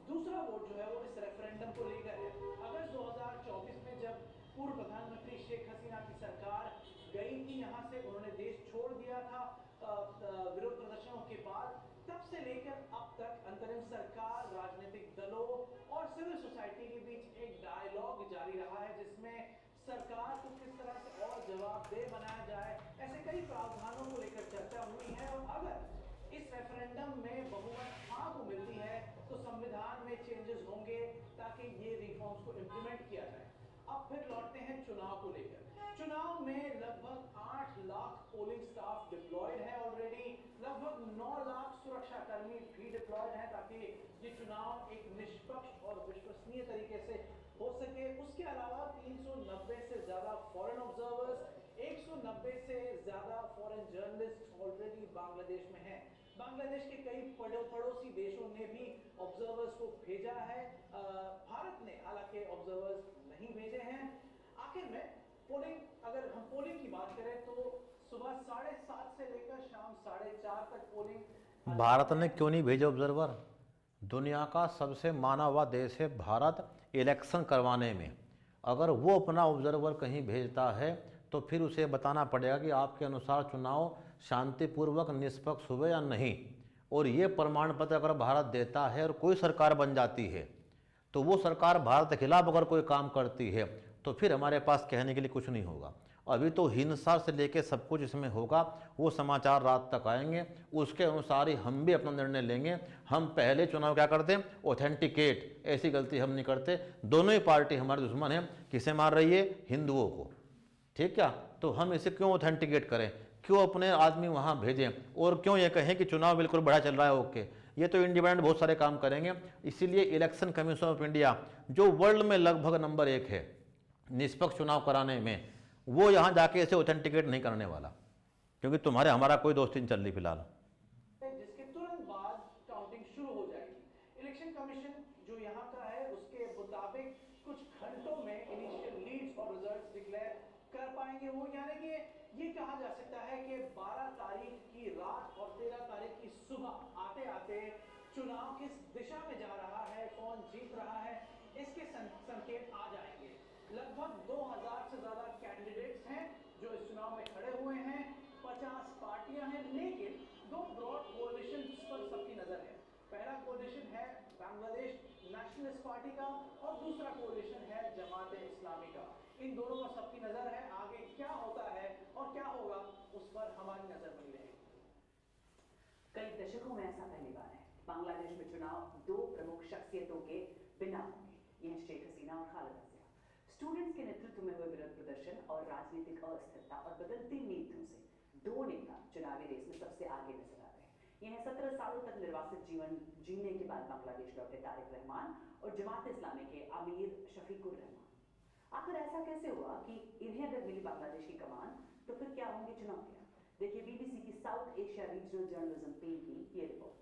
S2: दूसरा वोट जो है वो इस रेफरेंडम को लेकर है। अगस्त 2024 में जब पूर्व प्रधानमंत्री शेख हसीना की सरकार गई थी यहाँ से, उन्होंने देश छोड़ दिया था विरोध प्रदर्शनों के बाद, तब से लेकर अब तक अंतरिम सरकार, राजनीतिक दलों और सिविल सोसाइटी के बीच एक डायलॉग जारी रहा है, जिसमें सरकार को किस तरह से और जवाबदेह बनाया जाए, ऐसे कई प्रावधानों को लेकर चर्चा हुई है। और अगर इस रेफरेंडम में बहुमत हाँ को मिलती है तो संविधान में चेंजेस होंगे ताकि ये रिफॉर्म्स को इम्प्लीमेंट किया जाए। अब फिर लौटते हैं चुनाव को लेकर। चुनाव में लगभग 8 लाख पोलिंग स्टाफ डिप्लॉयड है ऑलरेडी, लगभग 9 लाख सुरक्षा कर्मी भी डिप्लॉयड है ताकि ये चुनाव एक निष्पक्ष और विश्वसनीय तरीके से हो सके। उसके अलावा 390 से ज्यादा फॉरेन ऑब्जर्वर्स, 190 से ज्यादा फॉरेन जर्नलिस्ट ऑलरेडी बांग्लादेश में हैं। बांग्लादेश के कई पड़ोसी देशों ने भी ऑब्जर्वर्स को भेजा है। भारत ने हालांकि ऑब्जर्वर्स नहीं भेजे हैं। आखिर में पोलिंग, अगर हम पोलिंग की बात करें तो सुबह 7:30 से लेकर शाम 4:30 तक पोलिंग।
S1: भारत ने क्यों नहीं भेजे ऑब्जर्वर? दुनिया का सबसे माना हुआ देश है भारत इलेक्शन करवाने में। अगर वो अपना ऑब्जर्वर कहीं भेजता है तो फिर उसे बताना पड़ेगा कि आपके अनुसार चुनाव शांतिपूर्वक निष्पक्ष हुए या नहीं। और ये प्रमाण पत्र अगर भारत देता है और कोई सरकार बन जाती है तो वो सरकार भारत के खिलाफ अगर कोई काम करती है तो फिर हमारे पास कहने के लिए कुछ नहीं होगा। अभी तो हिंसा से लेके सब कुछ इसमें होगा, वो समाचार रात तक आएंगे, उसके अनुसार ही हम भी अपना निर्णय लेंगे। हम पहले चुनाव क्या करते हैं, ऑथेंटिकेट, ऐसी गलती हम नहीं करते। दोनों ही पार्टी हमारे दुश्मन है। किसे मार रही है? हिंदुओं को। ठीक क्या? तो हम इसे क्यों ऑथेंटिकेट करें, क्यों अपने आदमी वहाँ भेजें और क्यों ये कहें कि चुनाव बिल्कुल बढ़िया चल रहा है। ओके, ये तो इंडिपेंडेंट बहुत सारे काम करेंगे। इसीलिए इलेक्शन कमीशन ऑफ इंडिया जो वर्ल्ड में लगभग नंबर 1 है निष्पक्ष चुनाव कराने में, वो यहाँ जाके इसे ऑथेंटिकेट नहीं करने वाला, क्योंकि तुम्हारे हमारा कोई दोस्ती नहीं चल रही फिलहाल।
S2: जिसके तुरंत बाद काउंटिंग शुरू हो जाएगी। इलेक्शन कमीशन जो यहाँ का है उसके मुताबिक कुछ घंटों में इनिशियल लीड्स और रिजल्ट्स डिक्लेयर कर पाएंगे वो, यानी कि ये कहा जा सकता है कि 12 तारीख की रात और 13 तारीख की सुबह आते आते चुनाव किस दिशा में जा रहा है, कौन जीत रहा है, इसके संकेत आ जाएंगे। लगभग 2000 से ज्यादा कैंडिडेट्स हैं जो इस चुनाव में खड़े हुए हैं। 50 पार्टियां हैं, लेकिन 2 ब्रॉड कोalitions पर सबकी नजर है। पहला कोalition है बांग्लादेश नेशनलिस्ट पार्टी का और दूसरा कोalition है जमात इस्लामी का। इन दोनों पर सबकी नजर है। आगे क्या होता है और क्या होगा उस पर हमारी नजर बनी रहेगी।
S7: कई दशकों में ऐसा पहली बार है। बांग्लादेश में चुनाव 2 प्रमुख शख्सियतों के बिना होंगे। यह शेख हसीना और खालिदा जिया। स्टूडेंट्स के नेतृत्व में हुए विरोध प्रदर्शन और राजनीतिक अस्थिरता और बदलती नीतियों से दो नेता चुनावी रेस में सबसे आगे नजर आ रहे हैं। ये हैं 17 सालों तक निर्वासित जीवन जीने के बाद बांग्लादेश लौटे तारिक रहमान और जमात इस्लामी के अमीर शफीकुर रहमान। आखिर ऐसा कैसे हुआ कि इन्हें अगर मिली बांग्लादेश की कमान तो फिर क्या होंगी चुनौतियां? देखिए बीबीसी की south Asia regional journalism team की ये रिपोर्ट।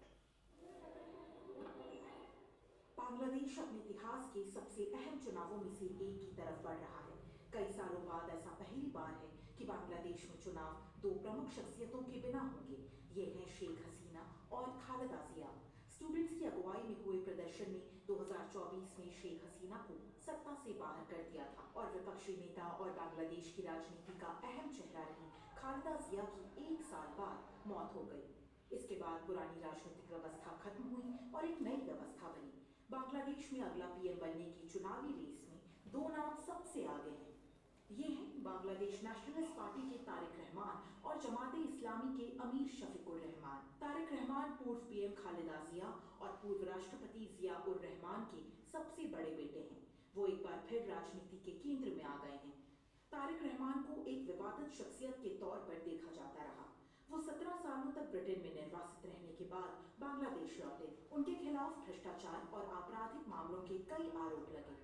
S9: बांग्लादेश अपने इतिहास के सबसे अहम चुनावों में से एक की तरफ बढ़ रहा है। कई सालों बाद ऐसा पहली बार है कि बांग्लादेश में चुनाव दो प्रमुख शख्सियतों के बिना होंगे। ये हैं शेख हसीना और खालिदा जिया। स्टूडेंट्स की अगुवाई में हुए प्रदर्शन ने 2024 में शेख हसीना को सत्ता से बाहर कर दिया था और विपक्षी नेता और बांग्लादेश की राजनीति का अहम चेहरा रही खालिदा जिया की 1 साल बाद मौत हो गई। इसके बाद पुरानी राजनीतिक व्यवस्था खत्म हुई और एक नई व्यवस्था बनी। बांग्लादेश में अगला पीएम बनने की चुनावी रेस में दो नाम सबसे आगे हैं। ये हैं बांग्लादेश नेशनलिस्ट पार्टी के तारिक रहमान और जमाते इस्लामी के अमीर शफीकुर रहमान। तारिक रहमान पूर्व पीएम खालिदा जिया और पूर्व राष्ट्रपति जिया उर रहमान के सबसे बड़े बेटे हैं। वो एक बार फिर राजनीति के केंद्र में आ गए हैं। तारिक रहमान को एक विवादित शख्सियत के तौर पर देखा जाता रहा। वो 17 सालों तक ब्रिटेन में निर्वासित रहने के बाद बांग्लादेश लौटे। उनके खिलाफ भ्रष्टाचार और आपराधिक मामलों के कई आरोप लगे,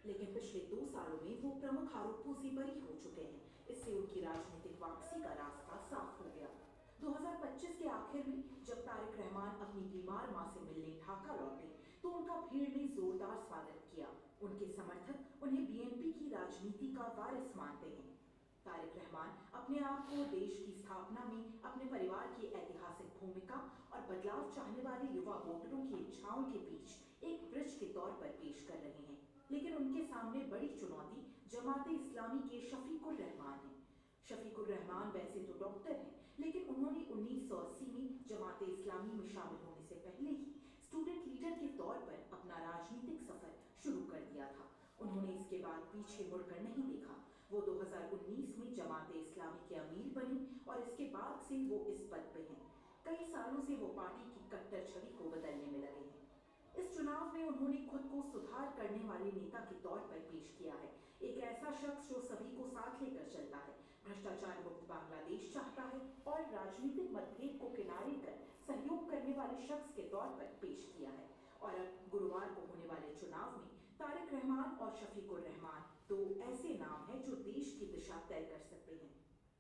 S9: लेकिन पिछले 2 सालों में वो प्रमुख आरोपों से बरी हो चुके हैं। इससे उनकी राजनीतिक वापसी का रास्ता साफ हो गया। 2025 के आखिर में जब तारिक रहमान अपनी बीमार मां से मिलने ढाका लौटे तो उनका भीड़ ने जोरदार स्वागत किया। उनके समर्थक उन्हें बीएनपी की राजनीति का वारिस मानते हैं। तारिक रहमान अपने आप को देश की स्थापना में अपने परिवार की ऐतिहासिक भूमिका और बदलाव चाहने वाले युवा वोटरों की इच्छाओं के बीच एक ब्रिज के तौर पर पेश कर रहे हैं। लेकिन उनके सामने बड़ी चुनौती जमाते इस्लामी के शफीकुर रहमान है। शफीकुर रहमान वैसे तो डॉक्टर हैं, लेकिन उन्होंने 1980 में जमाते इस्लामी में शामिल होने से पहले ही स्टूडेंट लीडर के तौर पर अपना राजनीतिक सफर शुरू कर दिया था। उन्होंने इसके बाद पीछे मुड़कर नहीं देखा। वो 2019 में जमाते इस्लामी के अमीर बने और इसके बाद से वो इस पद पे हैं। कई सालों से वो पार्टी की कट्टर छवि को बदलने में लगे हैं। इस चुनाव में उन्होंने खुद को सुधार करने वाले नेता के तौर पर पेश किया है। एक ऐसा शख्स जो सभी को साथ लेकर चलता है, भ्रष्टाचार मुक्त बांग्लादेश चाहता है और राजनीतिक मतभेद को किनारे कर सहयोग करने वाले शख्स के तौर पर पेश किया है। और अब गुरुवार को होने वाले चुनाव में तारिक रहमान और शफीकुर रहमान दो ऐसे नाम हैं जो देश की दिशा तय कर सकते हैं।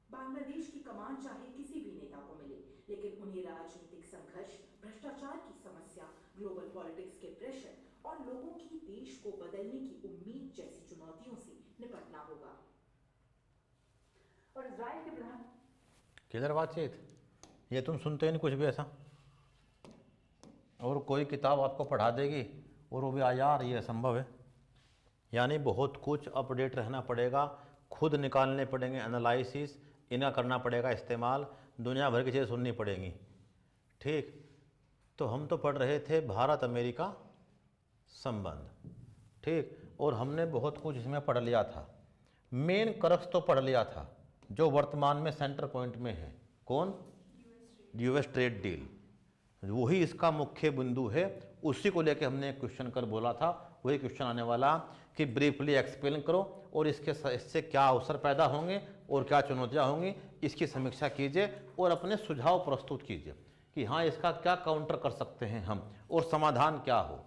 S9: बांग्लादेश की कमान चाहे किसी भी नेता को मिले, लेकिन उन्हें राजनीतिक संघर्ष, भ्रष्टाचार की समस्या, ग्लोबल पॉलिटिक्स के प्रेशर और लोगों की देश को बदलने की उम्मीद जैसी चुनौतियों से निपटना होगा।
S7: और इजराइल के प्रधान
S1: किधर बातचीत, ये तुम सुनते ही नहीं कुछ भी ऐसा, और कोई किताब आपको पढ़ा देगी और वो भी आयार, ये असंभव है। यानी बहुत कुछ अपडेट रहना पड़ेगा, खुद निकालने पड़ेंगे एनालिसिस, इन्हें करना पड़ेगा इस्तेमाल, दुनिया भर की चीज़ें सुननी पड़ेंगी। ठीक, तो हम तो पढ़ रहे थे भारत अमेरिका संबंध, ठीक, और हमने बहुत कुछ इसमें पढ़ लिया था। मेन क्रक्स तो पढ़ लिया था जो वर्तमान में सेंटर पॉइंट में है। कौन? यूएस ट्रेड डील, वही इसका मुख्य बिंदु है। उसी को लेके हमने एक क्वेश्चन कल बोला था, वही क्वेश्चन आने वाला कि ब्रीफली एक्सप्लेन करो और इससे क्या अवसर पैदा होंगे और क्या चुनौतियाँ होंगी, इसकी समीक्षा कीजिए और अपने सुझाव प्रस्तुत कीजिए कि हाँ इसका क्या काउंटर कर सकते हैं हम और समाधान क्या हो।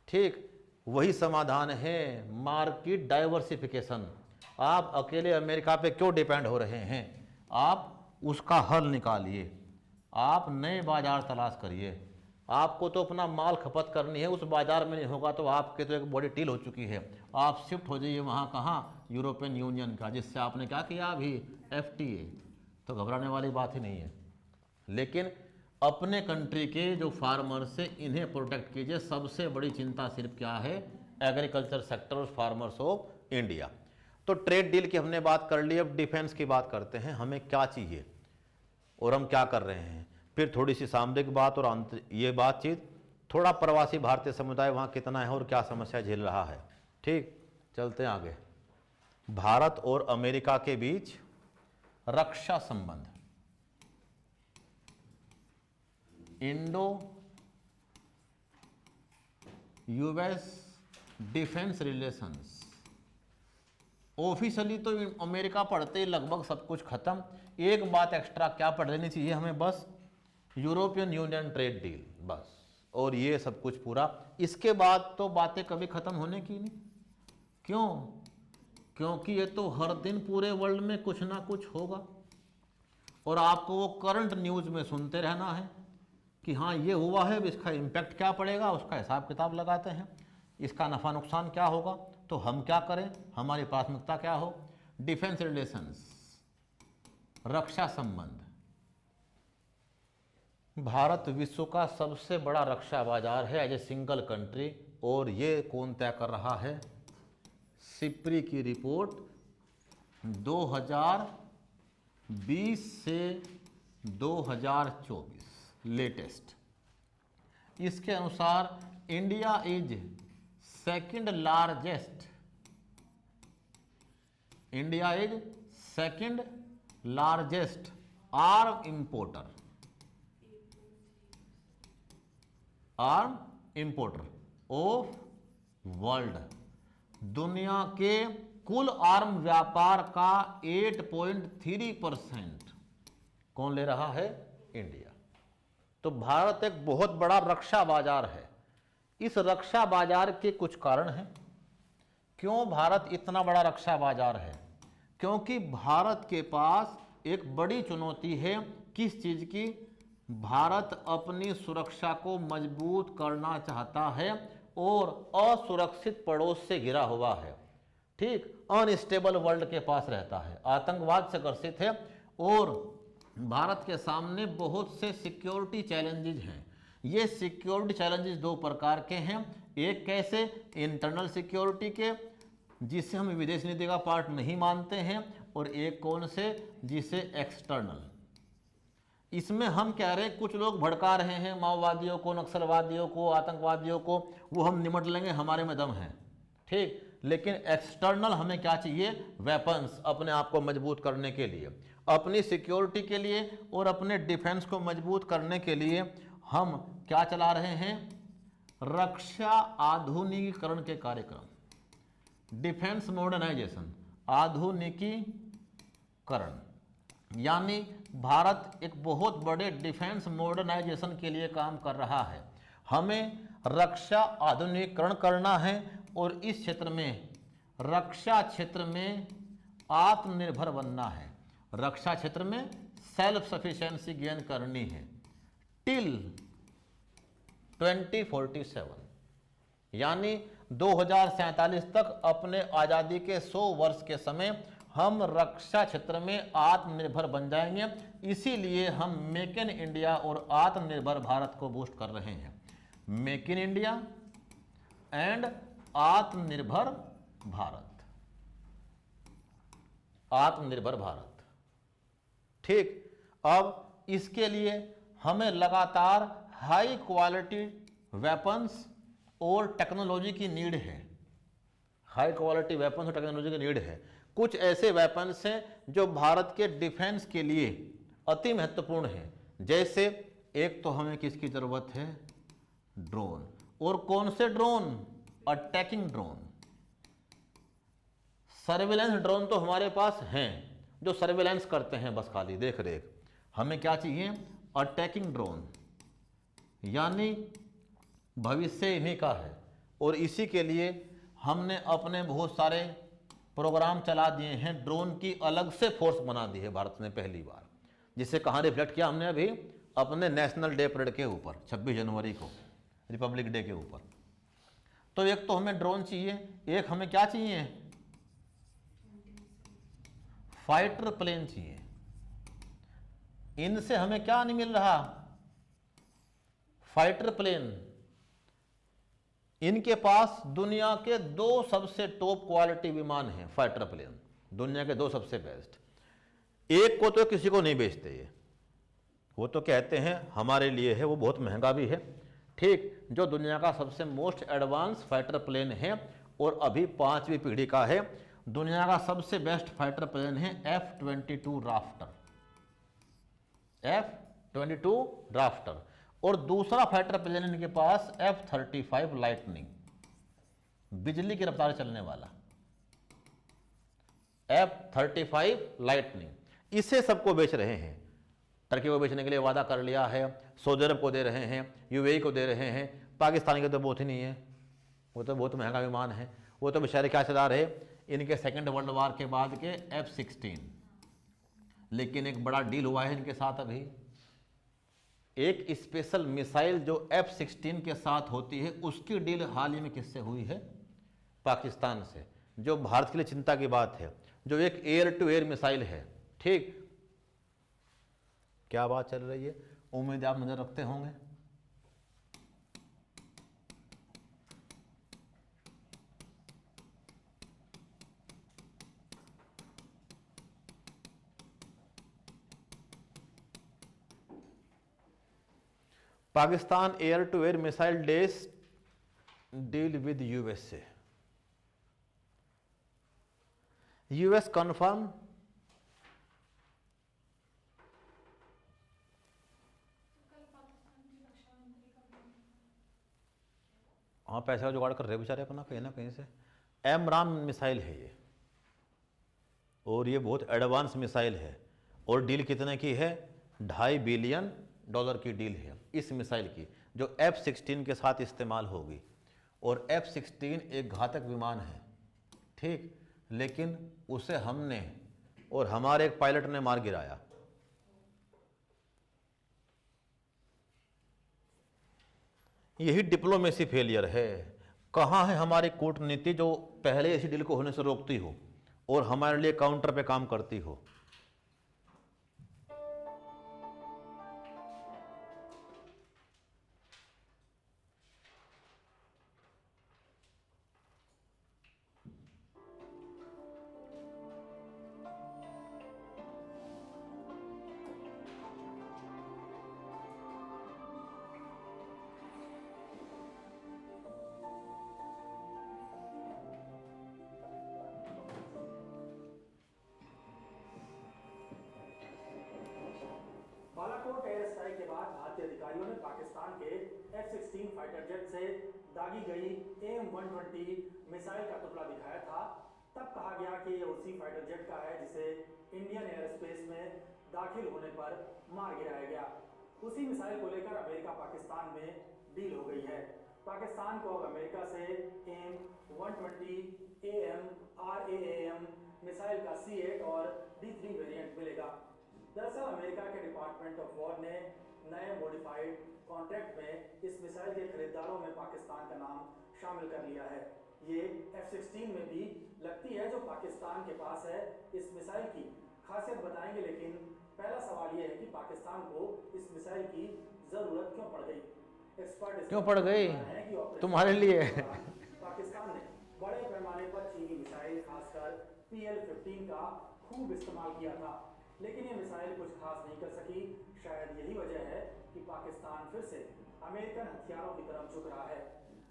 S1: ठीक, वही समाधान है मार्केट डाइवर्सिफिकेशन। आप अकेले अमेरिका पे क्यों डिपेंड हो रहे हैं, आप उसका हल निकालिए, आप नए बाजार तलाश करिए। आपको तो अपना माल खपत करनी है, उस बाजार में नहीं होगा तो आपके तो एक बॉडी डील हो चुकी है, आप शिफ्ट हो जाइए वहाँ, कहाँ? यूरोपियन यूनियन का, जिससे आपने क्या किया अभी? FTA। तो घबराने वाली बात ही नहीं है। लेकिन अपने कंट्री के जो फार्मर्स से इन्हें प्रोटेक्ट कीजिए। सबसे बड़ी चिंता सिर्फ क्या है? एग्रीकल्चर सेक्टर और फार्मर्स ऑफ इंडिया। तो ट्रेड डील की हमने बात कर ली, अब डिफेंस की बात करते हैं। हमें क्या चाहिए और हम क्या कर रहे हैं, फिर थोड़ी सी सामरिक बात और ये बातचीत, थोड़ा प्रवासी भारतीय समुदाय वहाँ कितना है और क्या समस्या झेल रहा है। ठीक, चलते हैं आगे। भारत और अमेरिका के बीच रक्षा संबंध, Indo US defence relations, officially तो अमेरिका पढ़ते ही लगभग सब कुछ खत्म। एक बात एक्स्ट्रा क्या पढ़ लेनी चाहिए हमें, बस यूरोपियन यूनियन ट्रेड डील, बस, और ये सब कुछ पूरा। इसके बाद तो बातें कभी खत्म होने की नहीं। क्यों? क्योंकि ये तो हर दिन पूरे वर्ल्ड में कुछ ना कुछ होगा और आपको वो करंट न्यूज़ में सुनते रहना है कि हाँ ये हुआ है, इसका इम्पैक्ट क्या पड़ेगा, उसका हिसाब किताब लगाते हैं, इसका नफ़ा नुकसान क्या होगा, तो हम क्या करें, हमारी प्राथमिकता क्या हो। डिफेंस रिलेशंस, रक्षा संबंध। भारत विश्व का सबसे बड़ा रक्षा बाजार है एज ए सिंगल कंट्री, और ये कौन तय कर रहा है? सिप्री की रिपोर्ट 2020 से 2024 लेटेस्ट। इसके अनुसार India is second largest arm importer of world. दुनिया के कुल आर्म व्यापार का 8.3% कौन ले रहा है? इंडिया। तो भारत एक बहुत बड़ा रक्षा बाजार है। इस रक्षा बाजार के कुछ कारण हैं। क्यों भारत इतना बड़ा रक्षा बाजार है? क्योंकि भारत के पास एक बड़ी चुनौती है। किस चीज की? भारत अपनी सुरक्षा को मजबूत करना चाहता है और असुरक्षित पड़ोस से घिरा हुआ है। ठीक, अनस्टेबल वर्ल्ड के पास रहता है, आतंकवाद से ग्रसित है और भारत के सामने बहुत से सिक्योरिटी चैलेंजेस हैं। ये सिक्योरिटी चैलेंजेस दो प्रकार के हैं। एक कैसे? इंटरनल सिक्योरिटी के, जिसे हम विदेश नीति का पार्ट नहीं मानते हैं, और एक कौन से? जिसे एक्सटर्नल। इसमें हम कह रहे हैं, कुछ लोग भड़का रहे हैं माओवादियों को, नक्सलवादियों को, आतंकवादियों को, वो हम निमट लेंगे, हमारे में दम है। ठीक, लेकिन एक्सटर्नल हमें क्या चाहिए? वेपन्स, अपने आप को मजबूत करने के लिए, अपनी सिक्योरिटी के लिए और अपने डिफेंस को मजबूत करने के लिए हम क्या चला रहे हैं? रक्षा आधुनिकीकरण के कार्यक्रम, डिफेंस मॉडर्नाइजेशन, आधुनिकीकरण। यानी भारत एक बहुत बड़े डिफेंस मॉडर्नाइजेशन के लिए काम कर रहा है। हमें रक्षा आधुनिकीकरण करना है और इस क्षेत्र में, रक्षा क्षेत्र में आत्मनिर्भर बनना है। रक्षा क्षेत्र में सेल्फ सफिशिएंसी गेन करनी है टिल 2047, यानी 2047 तक अपने आज़ादी के 100 वर्ष के समय हम रक्षा क्षेत्र में आत्मनिर्भर बन जाएंगे। इसीलिए हम मेक इन इंडिया और आत्मनिर्भर भारत को बूस्ट कर रहे हैं। मेक इन इंडिया एंड आत्मनिर्भर भारत, आत्मनिर्भर भारत। ठीक, अब इसके लिए हमें लगातार हाई क्वालिटी वेपन्स और टेक्नोलॉजी की नीड है। हाई क्वालिटी वेपन्स और टेक्नोलॉजी की नीड है। कुछ ऐसे वेपन्स हैं जो भारत के डिफेंस के लिए अति महत्वपूर्ण हैं। जैसे एक तो हमें किसकी जरूरत है? ड्रोन। और कौन से drone? Attacking drone. Surveillance drone तो हमारे पास हैं जो सर्विलेंस करते हैं, बस खाली देख रेख। हमें क्या चाहिए? अटैकिंग ड्रोन, यानी भविष्य इन्हीं का है। और इसी के लिए हमने अपने बहुत सारे प्रोग्राम चला दिए हैं। ड्रोन की अलग से फोर्स बना दी है भारत ने पहली बार, जिसे कहाँ रिफ्लेक्ट किया हमने अभी? अपने नेशनल डे परेड के ऊपर, 26 जनवरी को, रिपब्लिक डे के ऊपर। तो एक तो हमें ड्रोन चाहिए, एक हमें क्या चाहिए? फाइटर प्लेन चाहिए। इनसे हमें क्या नहीं मिल रहा? Fighter plane. इनके पास दुनिया के 2 सबसे टॉप क्वालिटी विमान हैं, फाइटर प्लेन, दुनिया के 2 सबसे बेस्ट। एक को तो किसी को नहीं बेचते ये, वो तो कहते हैं हमारे लिए है, वो बहुत महंगा भी है। ठीक, जो दुनिया का सबसे मोस्ट एडवांस फाइटर प्लेन है और अभी 5वीं पीढ़ी का है। दुनिया का सबसे बेस्ट फाइटर प्लेन है F-22 राफ्टर, F-22 राफ्टर। और दूसरा फाइटर प्लेन इनके पास F-35 लाइटनिंग, बिजली की रफ्तार चलने वाला। F-35 लाइटनिंग, इसे सबको बेच रहे हैं। टर्की को बेचने के लिए वादा कर लिया है, सऊदी अरब को दे रहे हैं, यूएई को दे रहे हैं। पाकिस्तान के तो बहुत ही नहीं है, वो तो बहुत महंगा विमान है। वो तो बेचारे क्या चला रहे इनके सेकेंड वर्ल्ड वार के बाद के F-16। लेकिन एक बड़ा डील हुआ है इनके साथ अभी, एक स्पेशल मिसाइल जो F-16 के साथ होती है उसकी डील हाल ही में किससे हुई है? पाकिस्तान से, जो भारत के लिए चिंता की बात है, जो एक एयर टू एयर मिसाइल है। ठीक, क्या बात चल रही है, उम्मीद आप नजर रखते होंगे। Pakistan air to air missile deal with USA. US confirm हाँ, पैसे का जुगाड़ कर रहे बेचारे अपना कहीं ना कहीं से। एमराम मिसाइल है ये, और ये बहुत एडवांस मिसाइल है, और डील कितने की है? $2.5 बिलियन की डील है इस मिसाइल की, जो F-16 के साथ इस्तेमाल होगी। और F-16 एक घातक विमान है, ठीक, लेकिन उसे हमने और हमारे एक पायलट ने मार गिराया। यही डिप्लोमेसी फेलियर है। कहाँ है हमारी कूटनीति जो पहले इसी डील को होने से रोकती हो और हमारे लिए काउंटर पे काम करती हो?
S10: बालाकोट एयर स्ट्राइक के बाद भारतीय अधिकारियों ने पाकिस्तान के F-16 फाइटर जेट से दागी गई AIM-120 मिसाइल का टुकड़ा दिखाया था। तब कहा गया कि ये उसी फाइटर जेट का है जिसे इंडियन एयर स्पेस में दाखिल होने पर मार गिराया गया। उसी मिसाइल को लेकर अमेरिका पाकिस्तान में डील हो गई है। पाकिस्तान को अब अमेरिका से AIM-120 AMRAAM मिसाइल का C-8 और D-3 वेरिएंट मिलेगा। दरअसल अमेरिका के डिपार्टमेंट ऑफ वॉर ने नए मॉडिफाइड कॉन्ट्रैक्ट में इस मिसाइल के खरीदारों में पाकिस्तान का नाम शामिल कर लिया है। ये F-16 में भी लगती है जो पाकिस्तान के पास है। इस मिसाइल की खासियत बताएंगे, लेकिन पहला सवाल ये है कि पाकिस्तान को इस मिसाइल की जरूरत क्यों पड़ गई? एक्सपर्ट
S1: क्यों पड़ गई? तुम्हारे लिए।
S10: पाकिस्तान ने बड़े पैमाने पर चीनी मिसाइल खासकर PL-15 का खूब इस्तेमाल किया था, लेकिन ये मिसाइल कुछ खास नहीं कर सकी। शायद यही वजह है कि पाकिस्तान फिर से अमेरिकन हथियारों की तरफ झुक रहा है।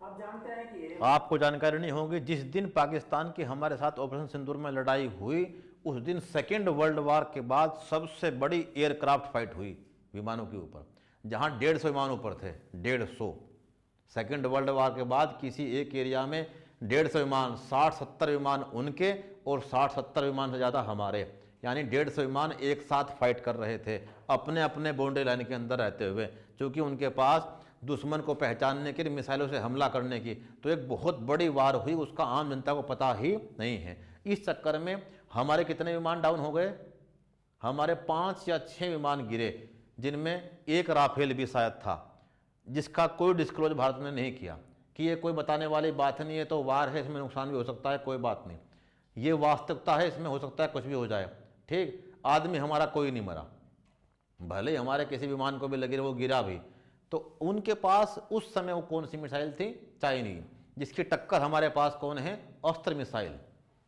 S10: अब जानते हैं कि
S1: आपको जानकारी नहीं होगी, जिस दिन पाकिस्तान की हमारे साथ ऑपरेशन सिंदूर में लड़ाई हुई उस दिन सेकेंड वर्ल्ड वार के बाद सबसे बड़ी एयरक्राफ्ट फाइट हुई विमानों के ऊपर, जहां 150 विमान ऊपर थे। 150 सेकेंड वर्ल्ड वार के बाद किसी एक एरिया में 150 विमान, 60-70 विमान उनके और 60-70 विमान से ज़्यादा हमारे, यानी 150 विमान एक साथ फाइट कर रहे थे अपने अपने बाउंड्री लाइन के अंदर रहते हुए, क्योंकि उनके पास दुश्मन को पहचानने के लिए मिसाइलों से हमला करने की तो एक बहुत बड़ी वार हुई, उसका आम जनता को पता ही नहीं है। इस चक्कर में हमारे कितने विमान डाउन हो गए? हमारे 5 या 6 विमान गिरे, जिनमें एक राफेल भी शायद था, जिसका कोई डिस्क्लोज भारत ने नहीं किया कि ये कोई बताने वाली बात नहीं है, तो वार है, इसमें नुकसान भी हो सकता है, कोई बात नहीं, ये वास्तविकता है, इसमें हो सकता है कुछ भी हो जाए। ठीक, आदमी हमारा कोई नहीं मरा, भले ही हमारे किसी विमान को भी लगे वो गिरा भी। तो उनके पास उस समय वो कौन सी मिसाइल थी? चाइनीज। जिसकी टक्कर हमारे पास कौन है? अस्त्र मिसाइल,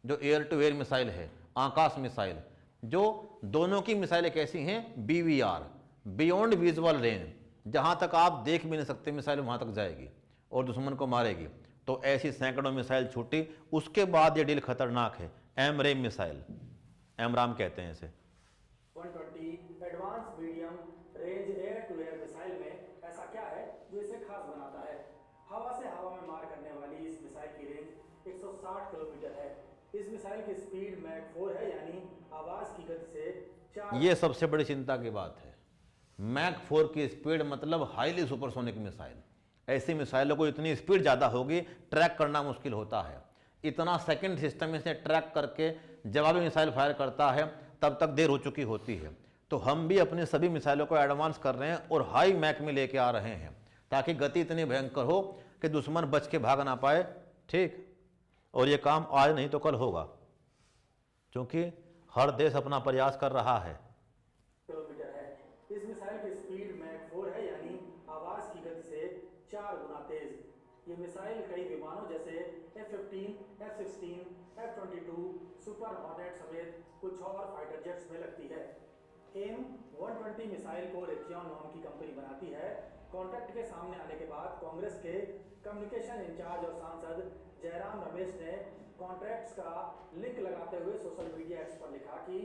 S1: जो एयर टू एयर मिसाइल है, आकाश मिसाइल, जो दोनों की मिसाइलें कैसी हैं? BVR, बियॉन्ड विजुअल रेंज, जहां तक आप देख भी नहीं सकते मिसाइल वहां तक जाएगी और दुश्मन को मारेगी। तो ऐसी सैकड़ों मिसाइल छूटी। उसके बाद ये डील खतरनाक है, एमरेम मिसाइल, एमराम कहते हैं इसे।
S10: 120 advance medium range air to air missile में ऐसा क्या है जो इसे खास बनाता है? हवा से हवा में मार करने वाली इस मिसाइल की रेंज 160 किलोमीटर है। इस मिसाइल की स्पीड मैक 4 है, यानी आवाज की गति से 4।
S1: ये सबसे बड़ी चिंता की बात है। मैक 4 की स्पीड मतलब हाईली सुपरसोनिक मिसाइल। ऐसी मिसाइलों को इतनी स्पीड ज़्यादा होगी, ट्रैक करना मुश्किल होता है। इतना सेकंड सिस्टम इसे ट्रैक करके जवाबी मिसाइल फायर करता है, तब तक देर हो चुकी होती है। तो हम भी अपनी सभी मिसाइलों को एडवांस कर रहे हैं और हाई मैक में लेके आ रहे हैं, ताकि गति इतनी भयंकर हो कि दुश्मन बच के भाग ना पाए। ठीक, और ये काम आज नहीं तो कल होगा, क्योंकि हर देश अपना प्रयास कर रहा है।
S10: किलोमीटर है। इस मिसाइल की स्पीड मैक 4 है, यानी आवाज की गति से 4 गुना तेज। ये मिसाइल कई विमानों जैसे F-15, F-16, F-22, super hornet समेत कुछ और फाइटर जेट्स में लगती है। AIM-120 मिसाइल को रेथियॉन नाम की कंपनी बनाती है। कॉन्ट्रैक्ट के सामने आने के बाद कांग्रेस के कम्युनिकेशन इंचार्ज और सांसद जयराम रमेश ने कॉन्ट्रैक्ट्स का लिंक लगाते हुए सोशल मीडिया एक्स पर लिखा कि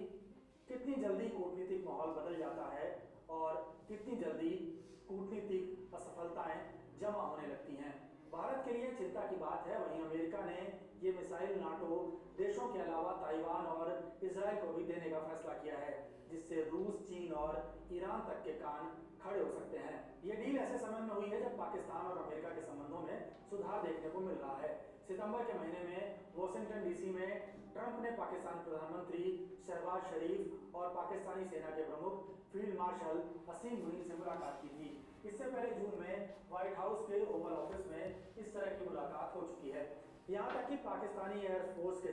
S10: कितनी जल्दी कूटनीतिक माहौल बदल जाता है और कितनी जल्दी कूटनीतिक असफलताएं जमा होने लगती हैं। भारत के लिए चिंता की बात है। वहीं अमेरिका ने ये मिसाइल नाटो देशों के अलावा ताइवान और इजराइल को भी देने का फैसला किया है, जिससे रूस, चीन और ईरान तक के कान खड़े हो सकते हैं। ये डील ऐसे समय में हुई है जब पाकिस्तान और अमेरिका के संबंधों में सुधार देखने को मिल रहा है। सितंबर के महीने में वॉशिंगटन डीसी में ट्रंप ने पाकिस्तानी प्रधानमंत्री शहबाज शरीफ और पाकिस्तानी सेना के प्रमुख फील्ड मार्शल असीम मुनीर से मुलाकात की थी। इससे पहले जून में व्हाइट हाउस के ओवल ऑफिस में इस तरह की मुलाकात हो चुकी है। यहाँ तक कि पाकिस्तानी एयरफोर्स के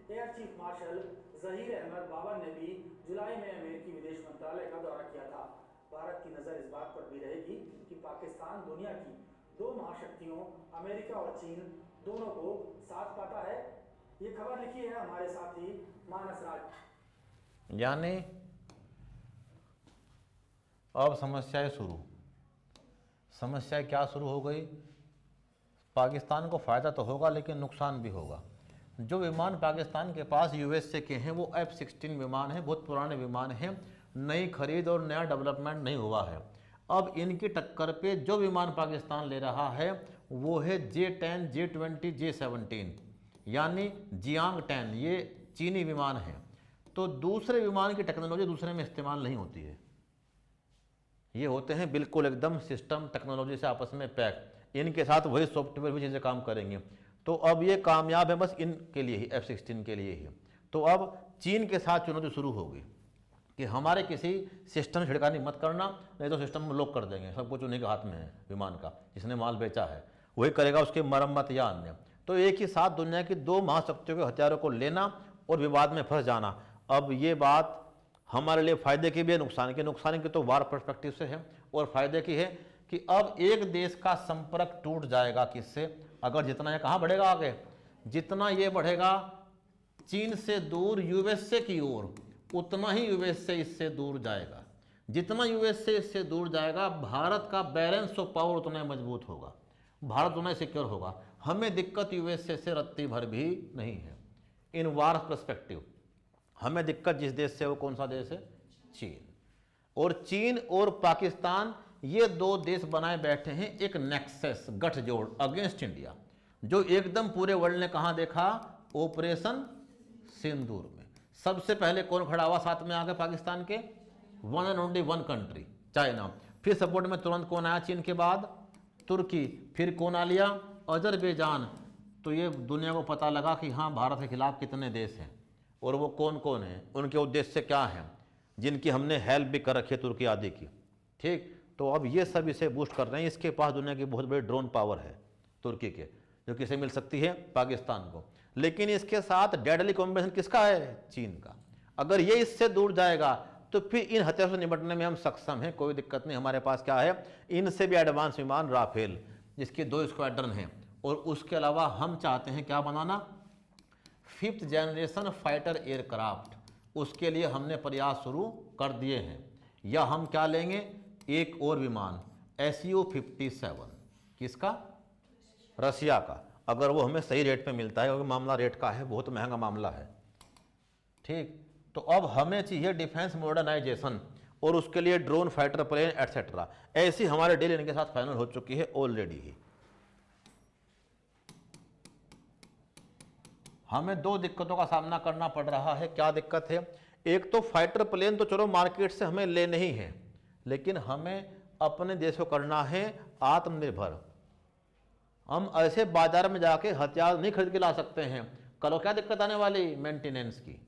S10: air chief marshal Zaheer Ahmed Babar ने भी जुलाई में अमेरिकी विदेश मंत्रालय का दौरा किया था। भारत की नजर इस बात पर भी रहेगी कि पाकिस्तान दुनिया की 2 महाशक्तियों अमेरिका और चीन दोनों को साथ पाता है। ये खबर लिखी है हमारे साथी मानस राज।
S1: यानी अब समस्याएं शुरू। समस्या क्या शुरू हो गई? पाकिस्तान को फ़ायदा तो होगा, लेकिन नुकसान भी होगा। जो विमान पाकिस्तान के पास यूएसए के हैं वो F-16 विमान हैं, बहुत पुराने विमान हैं, नई खरीद और नया डेवलपमेंट नहीं हुआ है। अब इनकी टक्कर पे जो विमान पाकिस्तान ले रहा है वो है J-10, J-20, J-17, यानी जियांग 10। ये चीनी विमान है। तो दूसरे विमान की टेक्नोलॉजी दूसरे में इस्तेमाल नहीं होती है। ये होते हैं बिल्कुल एकदम सिस्टम टेक्नोलॉजी से आपस में पैक। इनके साथ वही सॉफ्टवेयर भी चीज़ें काम करेंगे। तो अब ये कामयाब है बस इनके लिए ही, F-16 के लिए ही। तो अब चीन के साथ चुनौती शुरू होगी कि हमारे किसी सिस्टम छिड़कानी मत करना, नहीं तो सिस्टम में लॉक कर देंगे। सब कुछ उन्हीं के हाथ में है, विमान का जिसने माल बेचा है वही करेगा उसकी मरम्मत या अन्य। तो एक ही साथ दुनिया की 2 महाशक्तियों के हथियारों को लेना और विवाद में फंस जाना, अब ये बात हमारे लिए फ़ायदे की भी है, नुकसान की तो वार पर्सपेक्टिव से है, और फ़ायदे की है कि अब एक देश का संपर्क टूट जाएगा किससे? अगर जितना ये कहाँ बढ़ेगा आगे, जितना ये बढ़ेगा चीन से दूर यूएसए की ओर, उतना ही यूएसए इससे दूर जाएगा। जितना यूएसए इससे दूर जाएगा, भारत का बैलेंस ऑफ पावर उतना मजबूत होगा, भारत उतना सिक्योर होगा। हमें दिक्कत यूएसए से रत्ती भर भी नहीं है इन वार पर्सपेक्टिव। हमें दिक्कत जिस देश से, वो कौन सा देश है? चीन। और चीन और पाकिस्तान ये 2 देश बनाए बैठे हैं एक नेक्सस, गठजोड़ अगेंस्ट इंडिया, जो एकदम पूरे वर्ल्ड ने कहाँ देखा? ऑपरेशन सिंदूर में। सबसे पहले कौन खड़ा हुआ साथ में आके पाकिस्तान के? One and only one country, China. फिर सपोर्ट में तुरंत कौन आया चीन के बाद? तुर्की। फिर कौन आ लिया? अजरबैजान। तो ये दुनिया को पता लगा कि हाँ, भारत के खिलाफ कितने देश हैं और वो कौन कौन हैं, उनके उद्देश्य क्या हैं, जिनकी हमने हेल्प भी कर रखी है तुर्की आदि की। ठीक, तो अब ये सब इसे बूस्ट कर रहे हैं। इसके पास दुनिया की बहुत बड़ी ड्रोन पावर है तुर्की के, जो किसे मिल सकती है? पाकिस्तान को। लेकिन इसके साथ डेडली कॉम्बिनेशन किसका है? चीन का। अगर ये इससे दूर जाएगा तो फिर इन हथियारों से निपटने में हम सक्षम हैं, कोई दिक्कत नहीं। हमारे पास क्या है? इनसे भी एडवांस विमान राफेल, जिसके 2 स्क्वाड्रन हैं। और उसके अलावा हम चाहते हैं क्या बनाना? 5th generation fighter aircraft. उसके लिए हमने प्रयास शुरू कर दिए हैं। या हम क्या लेंगे? एक और विमान Su-57। किसका? रशिया का। अगर वो हमें सही रेट पे मिलता है, क्योंकि मामला रेट का है, बहुत महंगा मामला है। ठीक, तो अब हमें चाहिए डिफेंस मॉडर्नाइजेशन, और उसके लिए ड्रोन, फाइटर प्लेन एटसेट्रा। ऐसी हमारे डील इनके साथ फाइनल हो चुकी है ऑलरेडी ही। हमें दो दिक्कतों का सामना करना पड़ रहा है। क्या दिक्कत है? एक तो फाइटर प्लेन तो चलो मार्केट से हमें लेने ही है, लेकिन हमें अपने देश को करना है आत्मनिर्भर। हम ऐसे बाजार में जाके हथियार नहीं खरीद के ला सकते हैं। कल क्या दिक्कत आने वाली? मेंटेनेंस की,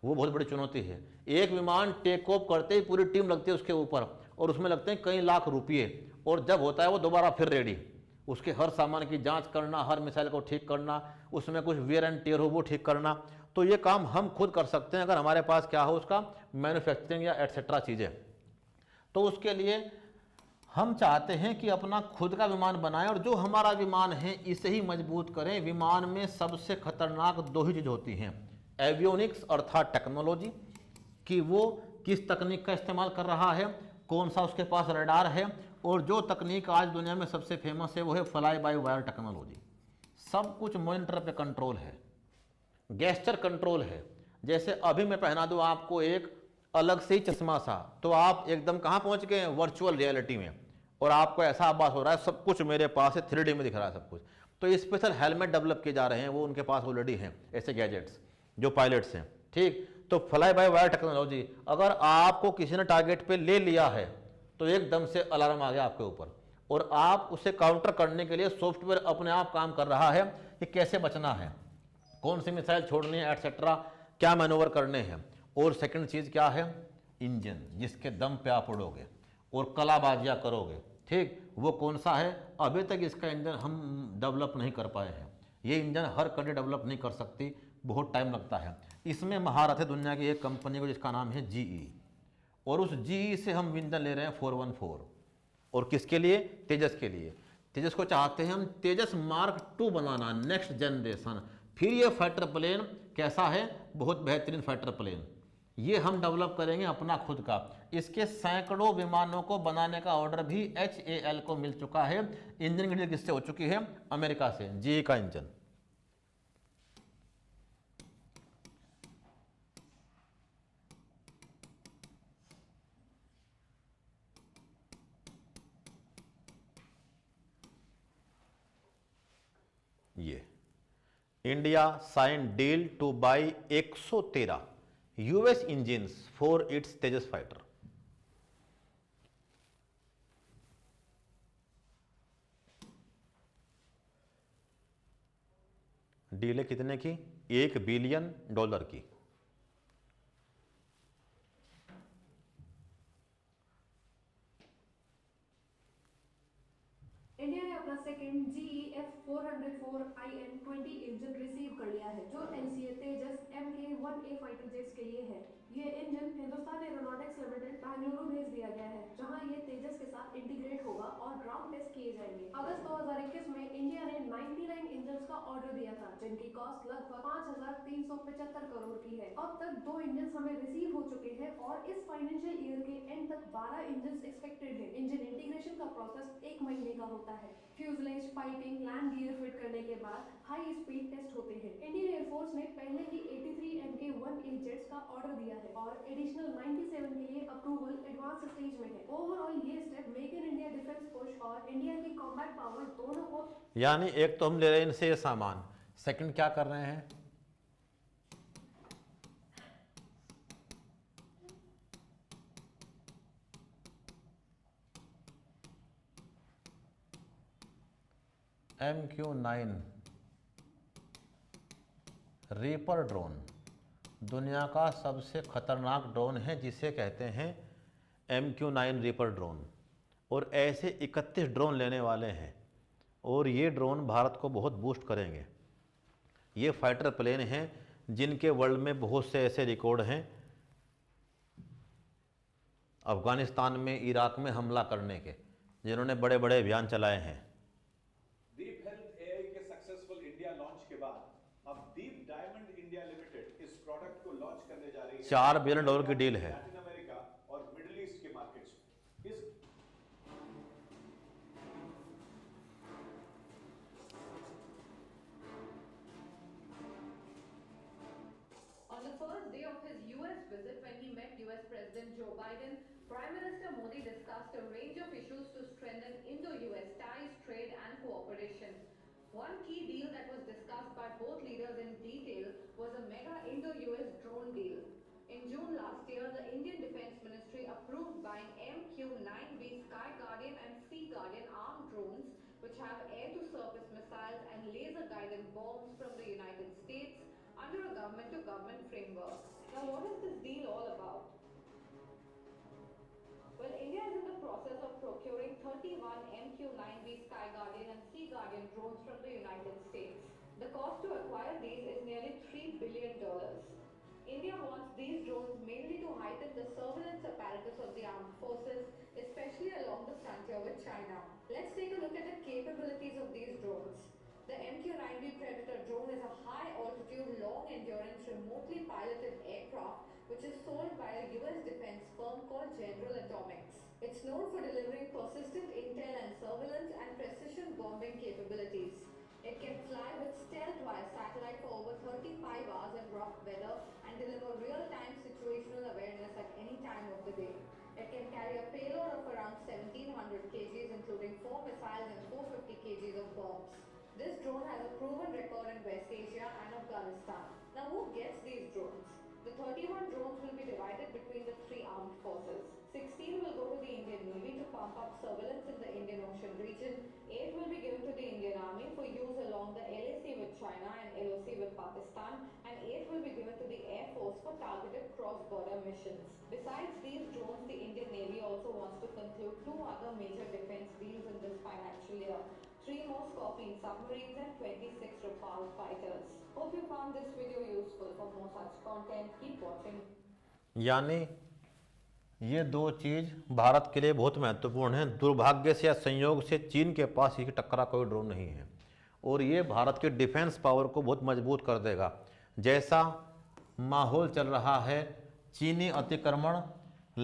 S1: वो बहुत बड़ी चुनौती है। एक विमान टेक ऑफ करते ही पूरी टीम लगती है उसके ऊपर, और उसमें लगते हैं कई लाख रुपये, और जब होता है वो दोबारा फिर रेडी, उसके हर सामान की जांच करना, हर मिसाइल को ठीक करना, उसमें कुछ वेयर एंड टेयर हो वो ठीक करना। तो ये काम हम खुद कर सकते हैं अगर हमारे पास क्या हो, उसका मैन्युफैक्चरिंग या एटसेट्रा चीज़ें। तो उसके लिए हम चाहते हैं कि अपना खुद का विमान बनाएं, और जो हमारा विमान है इसे ही मजबूत करें। विमान में सबसे खतरनाक दो ही चीज़ होती हैं, एवियोनिक्स अर्थात टेक्नोलॉजी, कि वो किस तकनीक का इस्तेमाल कर रहा है, कौन सा उसके पास रडार है, और जो तकनीक आज दुनिया में सबसे फेमस है वो है फ्लाई बाय वायर टेक्नोलॉजी। सब कुछ मॉनिटर पे कंट्रोल है, गेस्चर कंट्रोल है। जैसे अभी मैं पहना दूं आपको एक अलग से ही चश्मा सा, तो आप एकदम कहाँ पहुँच गए हैं? वर्चुअल रियलिटी में, और आपको ऐसा आभास हो रहा है सब कुछ मेरे पास है, 3D में दिख रहा है सब कुछ। तो स्पेशल हेलमेट डेवलप किए जा रहे हैं, वो उनके पास ऑलरेडी हैं ऐसे गैजेट्स जो पायलट्स हैं, ठीक। तो फ्लाई बाय वायर टेक्नोलॉजी, अगर आपको किसी ने टारगेट पे ले लिया है तो एकदम से अलार्म आ गया आपके ऊपर, और आप उसे काउंटर करने के लिए सॉफ्टवेयर अपने आप काम कर रहा है कि कैसे बचना है, कौन सी मिसाइल छोड़नी है, एटसेट्रा, क्या मैनूवर करने हैं। और सेकंड चीज़ क्या है? इंजन, जिसके दम पे आप उड़ोगे और कलाबाजियाँ करोगे, ठीक, वो कौन सा है? अभी तक इसका इंजन हम डेवलप नहीं कर पाए हैं। ये इंजन हर कंट्री डेवलप नहीं कर सकती, बहुत टाइम लगता है। इसमें महारत है दुनिया की एक कंपनी को जिसका नाम है GE, और उस GE से हम इंजन ले रहे हैं 414। और किसके लिए? तेजस के लिए। तेजस को चाहते हैं हम तेजस मार्क 2 बनाना, नेक्स्ट जनरेशन। फिर ये फाइटर प्लेन कैसा है? बहुत बेहतरीन फाइटर प्लेन, ये हम डेवलप करेंगे अपना खुद का। इसके सैकड़ों विमानों को बनाने का ऑर्डर भी HAL को मिल चुका है। इंजन की डील किससे हो चुकी है? अमेरिका से, GE का इंजन। ये India sign deal to buy 113 US engines for its Tejas fighter. Deal है कितने की? $1 बिलियन की।
S11: इंडिया ने अपना second GE F404IN-20 engine receive कर लिया है, जो NCA तेजस Mk-1A फाइटर जेट्स के लिए है। ये engine Hindustan aeronautics limited Bengaluru भेज दिया गया है, जहां ये तेजस के साथ इंटीग्रेट होगा और ग्राउंड टेस्ट किए जाएंगे। अगस्त 2021 में इंडिया ने 99 इंजन का ऑर्डर दिया था, जिनकी कॉस्ट लगभग 5,375 करोड़ की है। अब तक 2 इंजन हमें रिसीव हो चुके हैं, और इस फाइनेंशियल ईयर के एंड तक 12 इंजन एक्सपेक्टेड है। इंजन इंटीग्रेशन का प्रोसेस 1 महीने का होता है। Fuselage, piping, land gear fit करने के बाद हाई स्पीड टेस्ट होते हैं। इंडियन एयरफोर्स ने पहले ही 83 Mk-1A जेट्स का ऑर्डर दिया है, और एडिशनल 97 के लिए अप्रूवल एडवांस स्टेज में है। ओवरऑल ये step make in India defence push और इंडिया की कॉम्बैट पावर दोनों को,
S1: यानी एक तो हम ले रहे हैं इनसे ये सामान, सेकंड क्या कर रहे हैं? MQ-9 रीपर ड्रोन दुनिया का सबसे खतरनाक ड्रोन है, जिसे कहते हैं MQ-9 रीपर ड्रोन। और ऐसे 31 ड्रोन लेने वाले हैं, और ये ड्रोन भारत को बहुत बूस्ट करेंगे। ये फाइटर प्लेन हैं जिनके वर्ल्ड में बहुत से ऐसे रिकॉर्ड हैं, अफगानिस्तान में, इराक में हमला करने के, जिन्होंने बड़े बड़े अभियान चलाए हैं।
S12: दीप हेल्थ AI के सक्सेसफुल इंडिया लॉन्च के बाद अब दीप डायमंड इंडिया लिमिटेड इस प्रोडक्ट को लॉन्च करने जा रही है।
S1: $4 बिलियन की डील है।
S12: लैटिन अमेरिका और मिडिल ईस्ट के मार्केट्स में। इस
S13: On the first day of his US visit, when he met US President Joe Biden, Prime Minister Modi discussed a range of issues to strengthen Indo-US ties, trade and cooperation. One key deal that was discussed by both leaders in detail was a mega Indo-US drone deal. In June last year, the Indian Defence Ministry approved buying MQ-9B Sky Guardian and Sea Guardian armed drones, which have air-to-surface missiles and laser-guided bombs from the United States under a government-to-government framework. Now, what is this deal all about? Well, India is in the process of procuring 31 MQ-9B Sky Guardian and Sea Guardian drones from the United States. The cost to acquire these is nearly $3 billion. India wants these drones mainly to heighten the surveillance apparatus of the armed forces, especially along the frontier with China. Let's take a look at the capabilities of these drones. The MQ-9B Predator drone is a high-altitude, long-endurance, remotely piloted aircraft which is sold by a US defense firm called General Atomics. It's known for delivering persistent intel and surveillance and precision bombing capabilities. It can fly with stealth via satellite for over 35 hours in rough weather and deliver real-time situational awareness at any time of the day. It can carry a payload of around 1700 kgs, including 4 missiles and 450 kgs of bombs. This drone has a proven record in West Asia and Afghanistan. Now, who gets these drones? The 31 drones will be divided between the 3 armed forces. 16 will go to the Indian Navy to pump up surveillance in the Indian Ocean region. 8 will be given to the Indian Army for use along the LAC with China and LOC with Pakistan, and 8 will be given to the Air Force for targeted cross-border missions. Besides these drones, the Indian Navy also wants to conclude 2 other major defense deals in this financial year. 3 more Scorpion submarines and 26 Rafale fighters. Hope you found this video useful. For more such content, keep watching.
S1: यानी ये 2 चीज़ भारत के लिए बहुत महत्वपूर्ण है। दुर्भाग्य से या संयोग से चीन के पास इसकी टक्करा कोई ड्रोन नहीं है और ये भारत के डिफेंस पावर को बहुत मजबूत कर देगा। जैसा माहौल चल रहा है, चीनी अतिक्रमण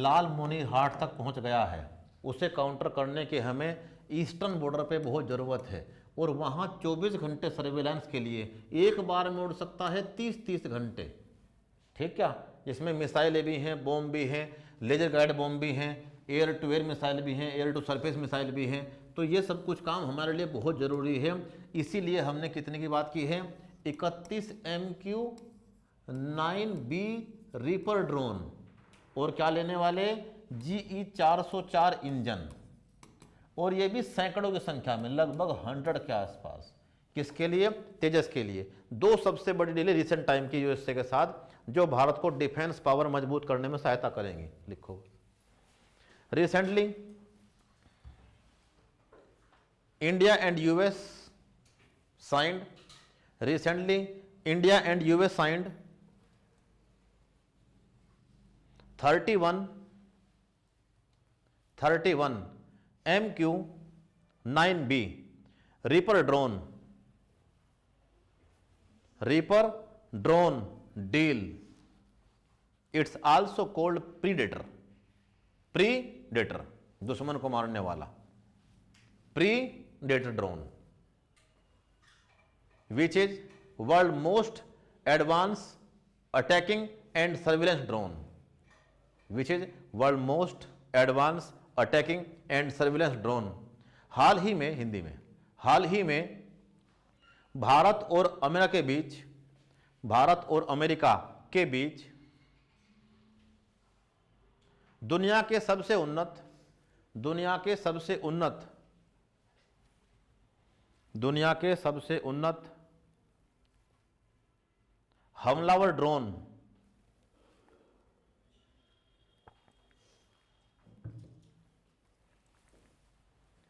S1: लाल मोनी हाट तक पहुंच गया है, उसे काउंटर करने के हमें ईस्टर्न बॉर्डर पे बहुत ज़रूरत है और वहाँ 24 घंटे सर्वेलेंस के लिए एक बार में उड़ सकता है 30-30 घंटे, ठीक क्या, जिसमें मिसाइलें भी हैं, बॉम्ब भी हैं, लेजर गाइड बॉम्ब भी हैं, एयर टू एयर मिसाइल भी हैं, एयर टू सरफेस मिसाइल भी हैं। तो ये सब कुछ काम हमारे लिए बहुत ज़रूरी है। इसीलिए हमने कितने की बात की है, 31 MQ-9B रीपर ड्रोन और क्या लेने वाले, GE 404 इंजन, और ये भी सैकड़ों की संख्या में, लगभग 100 के आसपास। किसके लिए, तेजस के लिए। 2 सबसे बड़ी डील रिसेंट टाइम की यूएसए के साथ, जो भारत को डिफेंस पावर मजबूत करने में सहायता करेंगी। लिखो, recently India and US signed 31 MQ-9B Reaper drone deal. It's also called Predator, दुश्मन को मारने वाला, Predator drone, which is world most advanced attacking and surveillance drone, हाल ही में भारत और अमेरिका के बीच दुनिया के सबसे उन्नत हमलावर ड्रोन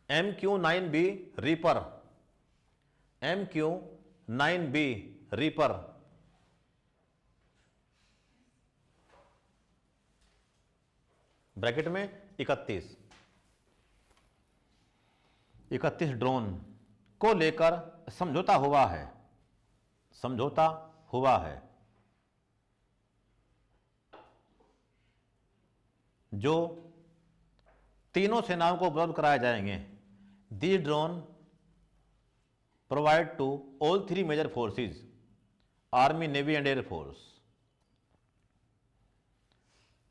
S1: MQ-9B रीपर ब्रैकेट में 31 ड्रोन को लेकर समझौता हुआ है जो तीनों सेनाओं को उपलब्ध कराए जाएंगे। These drone provide to all 3 major forces, Army, Navy and Air Force.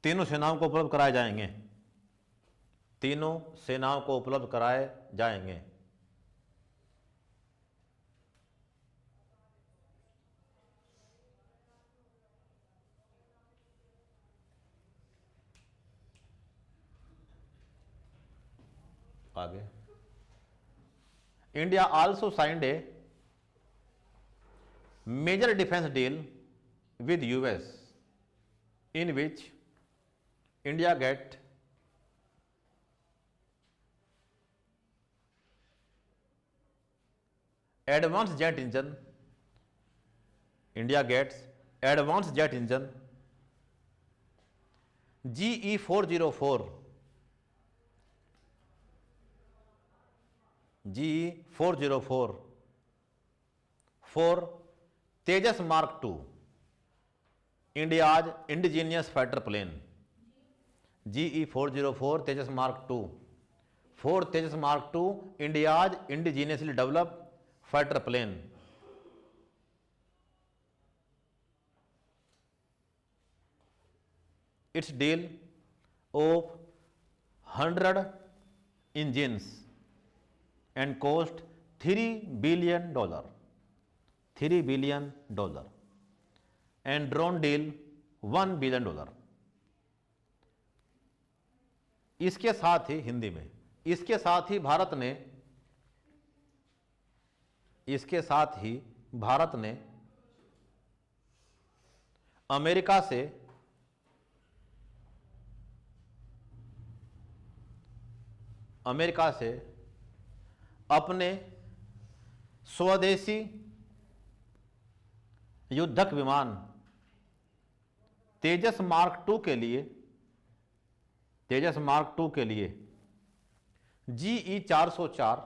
S1: तीनों सेनाओं को उपलब्ध कराए जाएंगे। आगे, India also signed a major defence deal with US in which India get advanced jet engine. India gets advanced jet engine GE 404 for Tejas Mark II, India's indigenous fighter plane. GE 404 Tejas Mark II for Tejas Mark II, India's indigenously developed fighter plane. Its deal of 100 engines and cost $3 billion. $3 billion. And drone deal $1 billion. इसके साथ ही हिंदी में, इसके साथ ही भारत ने अमेरिका से अपने स्वदेशी युद्धक विमान तेजस मार्क II के लिए GE 404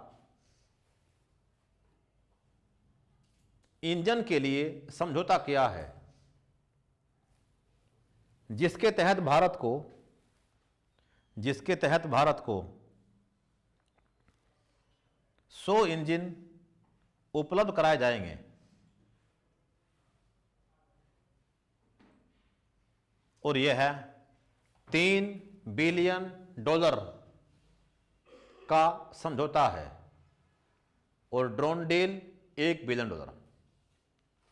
S1: इंजन के लिए समझौता किया है, जिसके तहत भारत को 100 इंजन उपलब्ध कराए जाएंगे। और यह है $3 बिलियन का समझौता है, और ड्रोन डील $1 बिलियन।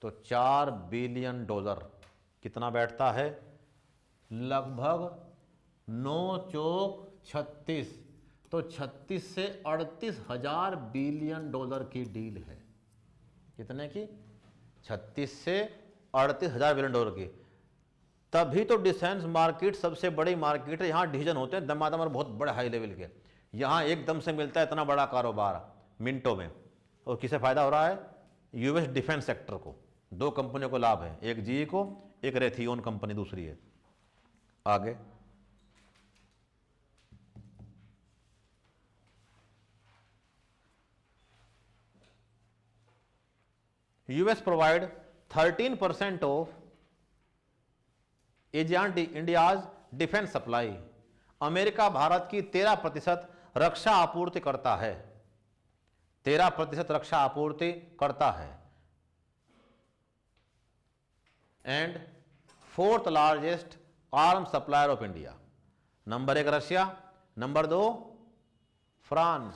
S1: तो $4 बिलियन कितना बैठता है? लगभग 9 चौक 36, तो 36 से 38,000 बिलियन डॉलर की डील है। कितने की? 36 से 38,000 बिलियन डॉलर की। तभी तो डिफेंस मार्केट सबसे बड़ी मार्केट है। यहाँ डिसीजन होते हैं दमादम और बहुत बड़े हाई लेवल के। यहाँ एकदम से मिलता है इतना बड़ा कारोबार मिनटों में। और किसे फायदा हो रहा है? यूएस डिफेंस सेक्टर को। 2 कंपनियों को लाभ है, एक जीई को, एक रेथियोन कंपनी दूसरी है। आगे US provide 13% of India's defence supply. America Bharat की 13% रक्षा आपूर्ति करता है। 13% रक्षा आपूर्ति करता है। And 4th largest arm supplier of India. Number 1 Russia, number 2 France,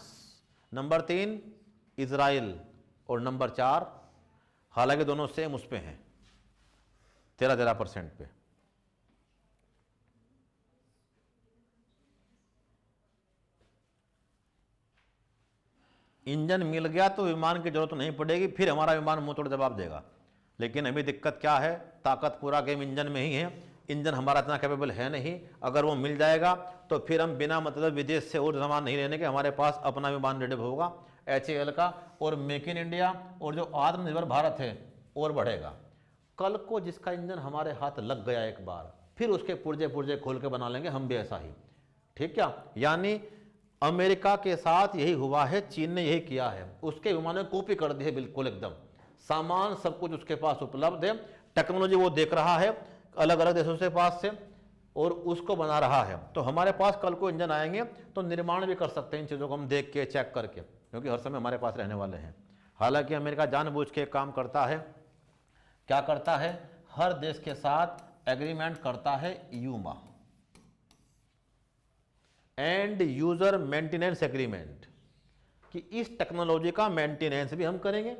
S1: number 3 Israel और नंबर 4, हालांकि दोनों सेम उस पे हैं 13% पे। इंजन मिल गया तो विमान की जरूरत नहीं पड़ेगी, फिर हमारा विमान मुंह तोड़ जवाब देगा। लेकिन अभी दिक्कत क्या है? ताकत पूरा गेम इंजन में ही है। इंजन हमारा इतना कैपेबल है नहीं। अगर वो मिल जाएगा तो फिर हम बिना मतलब विदेश से और सामान नहीं लेने के, हमारे पास अपना विमान रेडी होगा HAL का। और मेक इन इंडिया और जो आत्मनिर्भर भारत है और बढ़ेगा। कल को जिसका इंजन हमारे हाथ लग गया एक बार, फिर उसके पुर्जे पुर्जे खोल के बना लेंगे हम भी ऐसा ही। ठीक क्या? यानी अमेरिका के साथ यही हुआ है, चीन ने यही किया है। उसके विमानों ने कॉपी कर दी है बिल्कुल एकदम। सामान सब कुछ उसके पास उपलब्ध है, टेक्नोलॉजी वो देख रहा है अलग अलग देशों से पास से और उसको बना रहा है। तो हमारे पास कल को इंजन आएंगे तो निर्माण भी कर सकते हैं इन चीज़ों को हम देख के चेक करके, क्योंकि हर समय हमारे पास रहने वाले हैं। हालांकि अमेरिका जानबूझ के काम करता है। क्या करता है? हर देश के साथ एग्रीमेंट करता है यूमा, एंड यूजर मेंटेनेंस एग्रीमेंट, कि इस टेक्नोलॉजी का मेंटेनेंस भी हम करेंगे।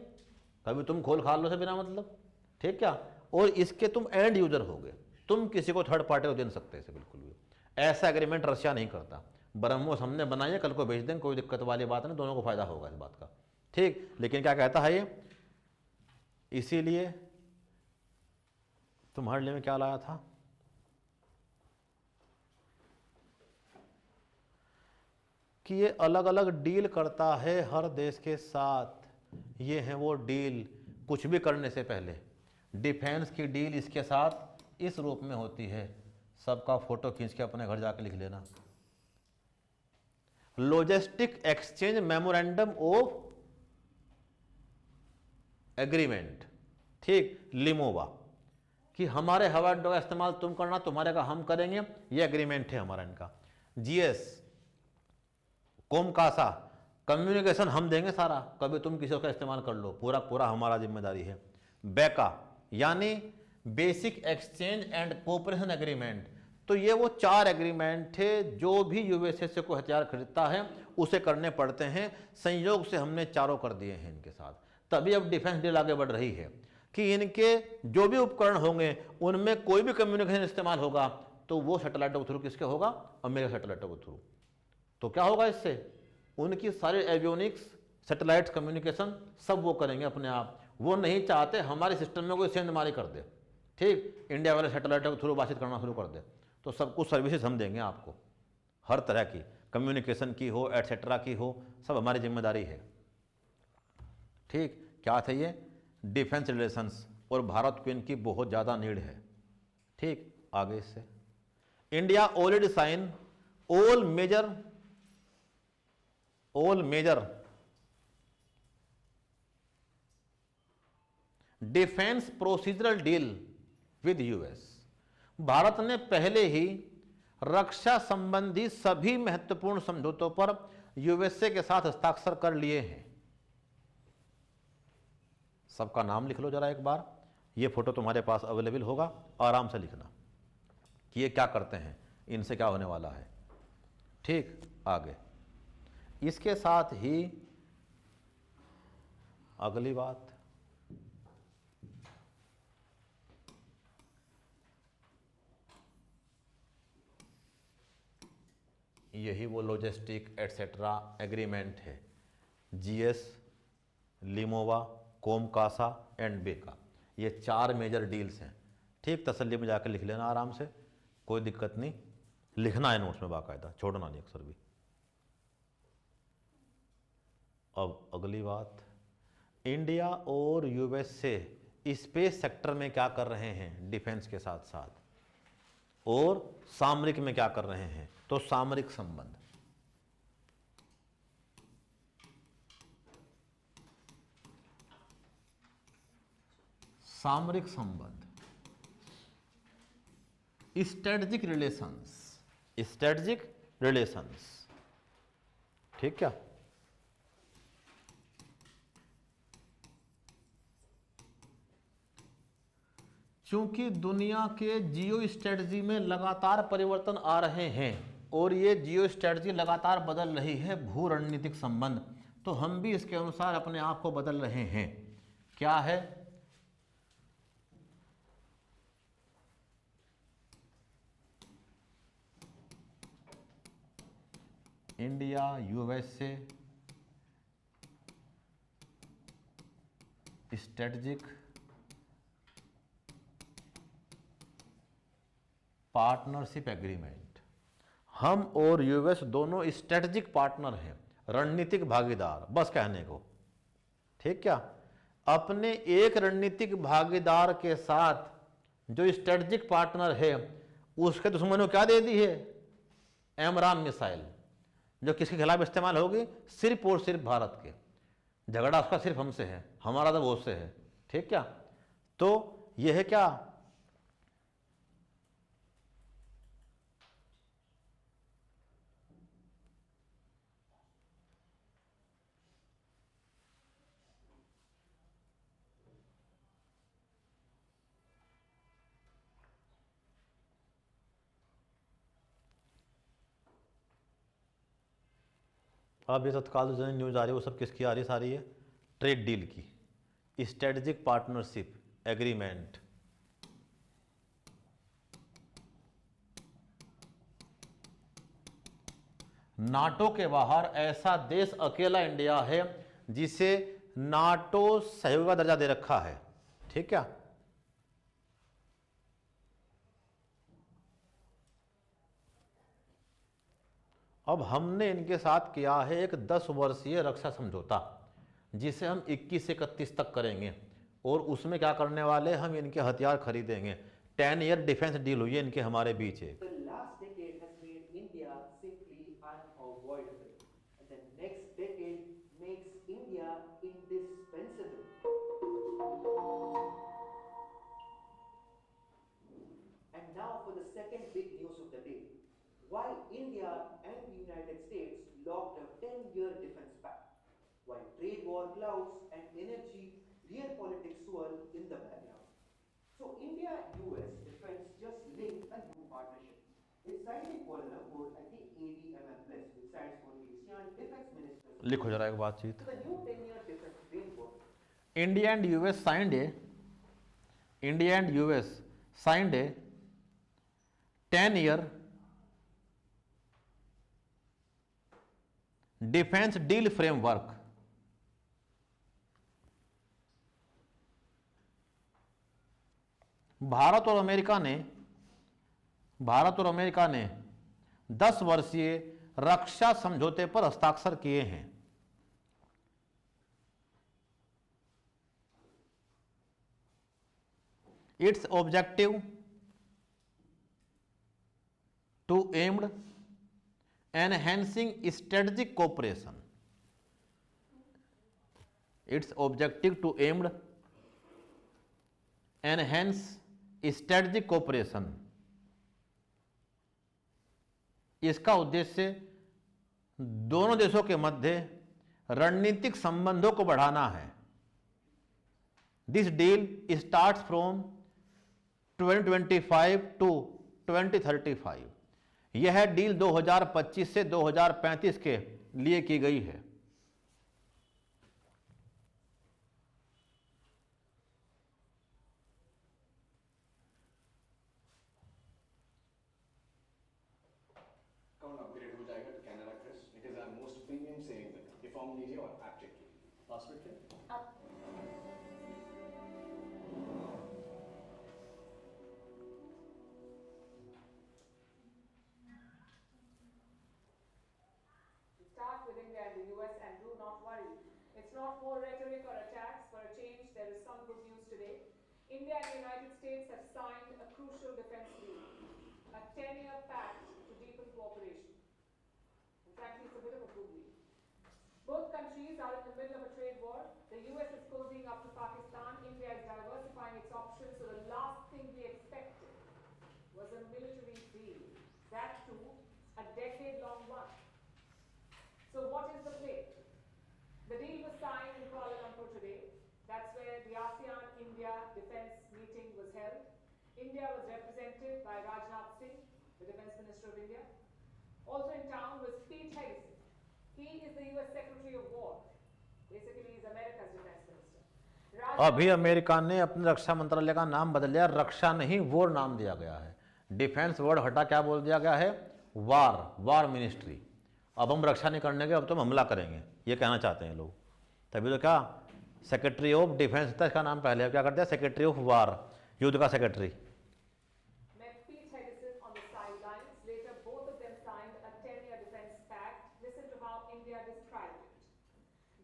S1: कभी तुम खोल खा लो से बिना मतलब। ठीक क्या? और इसके तुम एंड यूजर हो गए, तुम किसी को थर्ड पार्टी को दे नहीं सकते इसे बिल्कुल भी। ऐसा एग्रीमेंट रशिया नहीं करता। ब्रह्मोस हमने बनाई है, कल को बेच देंगे, कोई दिक्कत वाली बात नहीं, दोनों को फायदा होगा इस बात का। ठीक, लेकिन क्या कहता है ये, इसीलिए तुम्हारे लिए मैं क्या लाया था, कि ये अलग अलग डील करता है हर देश के साथ। ये है वो डील, कुछ भी करने से पहले डिफेंस की डील इसके साथ इस रूप में होती है। सबका फोटो खींच के अपने घर जाके लिख लेना। Logistic exchange memorandum of agreement, ठीक, लिमोवा, कि हमारे हवाई अड्डों का इस्तेमाल तुम करना, तुम्हारे का हम करेंगे, ये एग्रीमेंट है हमारा इनका। जीएस, कोमकासा, कम्युनिकेशन हम देंगे सारा, कभी तुम किसी का इस्तेमाल कर लो, पूरा पूरा हमारा जिम्मेदारी है। बेका यानी basic exchange and cooperation agreement, तो ये वो 4 एग्रीमेंट थे जो भी यूएसए से कोई हथियार खरीदता है उसे करने पड़ते हैं। संयोग से हमने चारों कर दिए हैं इनके साथ, तभी अब डिफेंस डील आगे बढ़ रही है कि इनके जो भी उपकरण होंगे उनमें कोई भी कम्युनिकेशन इस्तेमाल होगा तो वो सैटेलाइटों के थ्रू किसके होगा, अमेरिका सैटेलाइटों के थ्रू। तो क्या होगा इससे, उनकी सारी एवियोनिक्स, सैटेलाइट कम्युनिकेशन सब वो करेंगे अपने आप। वो नहीं चाहते हमारे सिस्टम में कोई सेंधमारी कर दे, ठीक, इंडिया वाले सैटेलाइटों के थ्रू बातचीत करना शुरू कर दे, तो सब कुछ सर्विसेज हम देंगे आपको, हर तरह की, कम्युनिकेशन की हो, एटसेट्रा की हो, सब हमारी जिम्मेदारी है। ठीक, क्या थे ये डिफेंस रिलेशंस, और भारत को इनकी बहुत ज़्यादा नीड है। ठीक, आगे इससे India already sign all major defence procedural deal with US. भारत ने पहले ही रक्षा संबंधी सभी महत्वपूर्ण समझौतों पर यूएसए के साथ हस्ताक्षर कर लिए हैं। सबका नाम लिख लो जरा एक बार, ये फोटो तुम्हारे पास अवेलेबल होगा, आराम से लिखना कि ये क्या करते हैं, इनसे क्या होने वाला है। ठीक, आगे इसके साथ ही अगली बात, यही वो लॉजिस्टिक एटसेट्रा एग्रीमेंट है, जीएस, लिमोवा, कोमकासा एंड बेका, ये 4 मेजर डील्स हैं। ठीक, तसल्ली में जाकर लिख लेना आराम से, कोई दिक्कत नहीं, लिखना है नोट्स में बाकायदा, छोड़ना नहीं अक्सर भी। अब अगली बात, इंडिया और यूएसए स्पेस सेक्टर में क्या कर रहे हैं डिफेंस के साथ साथ, और सामरिक में क्या कर रहे हैं, तो सामरिक संबंध। सामरिक संबंध, स्ट्रेटजिक रिलेशंस, ठीक, क्या चूंकि दुनिया के जियो स्ट्रेटजी में लगातार परिवर्तन आ रहे हैं और ये जियो स्ट्रेटजी लगातार बदल रही है, भू रणनीतिक संबंध, तो हम भी इसके अनुसार अपने आप को बदल रहे हैं। क्या है, India USA strategic partnership agreement. हम और यूएस दोनों स्ट्रेटजिक पार्टनर हैं, रणनीतिक भागीदार, बस कहने को। ठीक, क्या अपने एक रणनीतिक भागीदार के साथ जो स्ट्रेटजिक पार्टनर है उसके दुश्मनों क्या दे दी है, एमराम मिसाइल, जो किसके खिलाफ इस्तेमाल होगी, सिर्फ और सिर्फ भारत के। झगड़ा उसका सिर्फ हमसे है, हमारा तो वो से है। ठीक, क्या तो यह है क्या, अब ये तत्काल जो न्यूज़ आ रही है वो सब किसकी आ रही है, सारी है ट्रेड डील की, स्ट्रेटजिक पार्टनरशिप एग्रीमेंट। नाटो के बाहर ऐसा देश अकेला इंडिया है जिसे नाटो सहयोगी का दर्जा दे रखा है। ठीक है, अब हमने इनके साथ किया है एक 10 वर्षीय रक्षा समझौता, जिसे हम 21 से 31 तक करेंगे, और उसमें क्या करने वाले, हम इनके हथियार खरीदेंगे। 10 ईयर डिफेंस डील हुई है इनके हमारे बीच एक।
S8: The last decade has made India simply unavoidable. And the next decade makes India indispensable. And now for the second big news of the day. While India and the United States locked a 10-year defense pact, while trade war clouds and energy real politics swirl in the background. So India and US defense just linked a new partnership. It signed in Kuala Lumpur at the ADMM Plus, which stands for ASEAN Defense Ministers.
S1: लिखो जरा एक बातचीत।
S8: So the new 10-year defense framework.
S1: India and US signed a 10-year defence deal framework. Bharat और अमेरिका ने 10 वर्षीय रक्षा समझौते पर हस्ताक्षर किए हैं। Its objective to aimed enhancing strategic cooperation. Its objective to aimed enhance strategic cooperation. इसका उद्देश्य दोनों देशों के मध्य रणनीतिक संबंधों को बढ़ाना है। This deal starts from 2025 to 2035. यह डील 2025 से 2035 के लिए की गई है।
S12: कौन अपग्रेड हो जाएगा तो कैनरा क्रिस? It is our most premium saving window. ये फॉर्म लीजिए और ऐप चेक कीजिए। पासवर्ड क्या?
S14: Start with India and the US and do not worry. It's not more rhetoric or attacks. For a change, there is some good news today. India and the United States have signed a crucial defense deal, a 10-year pact to deepen cooperation. And frankly, it's a bit of a good deal. Both countries are in the middle of a trade war. The US is cozying up to Pakistan. India is diversifying its options. So the last thing we expected was a military deal. That too, a decade-long one. So what is the play? The deal was signed in Kuala Lumpur today. That's where the ASEAN-India defense meeting was held. India was represented by Rajnath Singh, the Defense Minister of India. Also in town was Pete Hegseth. He is the US Secretary of War. Basically, he's America's defense minister.
S1: अभी अमेरिका ने अपने रक्षा मंत्रालय का नाम बदल लिया, रक्षा नहीं वॉर नाम दिया गया है। डिफेंस वर्ड हटा क्या बोल दिया गया है, वार मिनिस्ट्री। अब हम रक्षा नहीं करने के, अब तो हम हमला करेंगे, ये कहना चाहते हैं लोग। तभी तो क्या सेक्रेटरी ऑफ डिफेंस था, इसका नाम पहले क्या कर दिया, सेक्रेटरी ऑफ वार, युद्ध का secretary.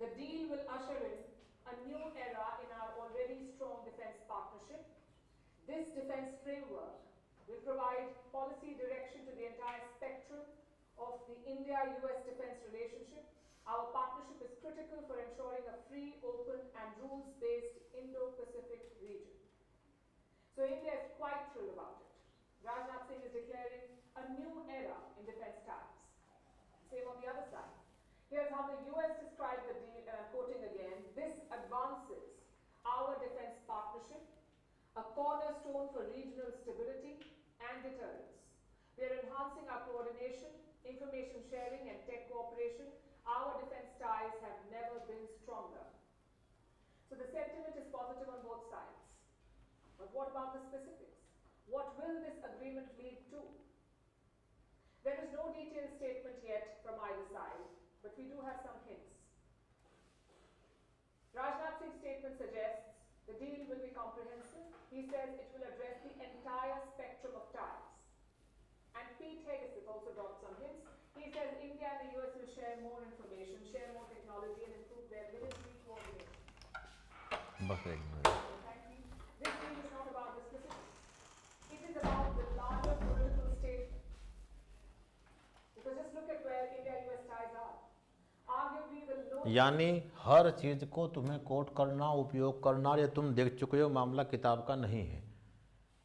S14: The deal will usher in a new era in our already strong defense partnership. This defense framework will provide policy direction to the entire spectrum of the India-US defense relationship. Our partnership is critical for ensuring a free, open and rules-based Indo-Pacific region. So India is quite thrilled about it. Rajnath Singh is declaring a new era in defense ties. Same on the other side. Here's how the US described the deal, and I'm quoting again: "This advances our defense partnership, a cornerstone for regional stability and deterrence. We are enhancing our coordination, information sharing and tech cooperation. Our defense ties have never been stronger." So the sentiment is positive on both sides. But what about the specifics? What will this agreement lead to? There is no detailed statement yet from either side, but we do have some hints. Rajnath Singh's statement suggests the deal will be comprehensive. He says it will address the entire spectrum of types. And Pete Hegseth also dropped some hints. He says India and the US will share more information, share more technology, and improve their military coordination.
S1: बस एक minute.
S14: This deal is not about the specifics. It is about the larger political statement. Because just look at where India-US ties are. Arguably the low.
S1: यानी हर चीज़ को तुम्हें कोट करना, उपयोग करना, ये तुम देख चुके हो, मामला किताब का नहीं है।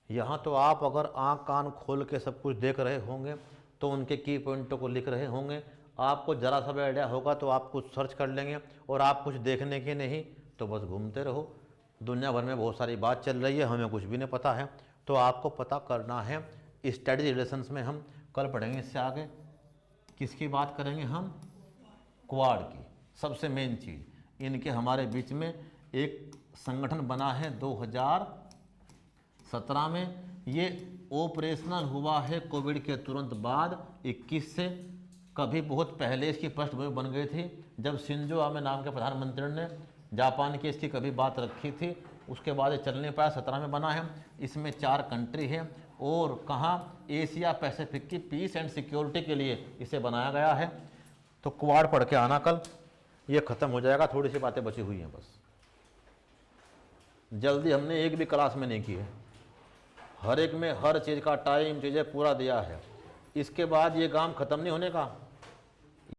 S1: यहाँ तो आप अगर आँख कान खोल के सब कुछ देख रहे होंगे तो उनके की पॉइंटों को लिख रहे होंगे। आपको ज़रा सा भी आइडिया होगा तो आप कुछ सर्च कर लेंगे, और आप कुछ देखने के नहीं तो बस घूमते रहो। दुनिया भर में बहुत सारी बात चल रही है, हमें कुछ भी नहीं पता है, तो आपको पता करना है। स्टडी रिलेशंस में हम कल पढ़ेंगे, इससे आगे किसकी बात करेंगे हम? क्वाड की। सबसे मेन चीज़, इनके हमारे बीच में एक संगठन बना है 2017 में। ये ऑपरेशनल हुआ है कोविड के तुरंत बाद 21 से। कभी बहुत पहले इसकी पृष्ठभूमि बन गई थी जब शिंजो आबे नाम के प्रधानमंत्री ने जापान की इसकी कभी बात रखी थी, उसके बाद ये चल नहीं पाया। 17 में बना है। इसमें 4 कंट्री हैं, और कहाँ? एशिया पैसिफिक की पीस एंड सिक्योरिटी के लिए इसे बनाया गया है। तो क्वाड पढ़ के आना कल, ये ख़त्म हो जाएगा। थोड़ी सी बातें बची हुई हैं बस, जल्दी हमने एक भी क्लास में नहीं की है। हर एक में हर चीज़ का टाइम चीज़ें पूरा दिया है। इसके बाद ये काम ख़त्म नहीं होने का।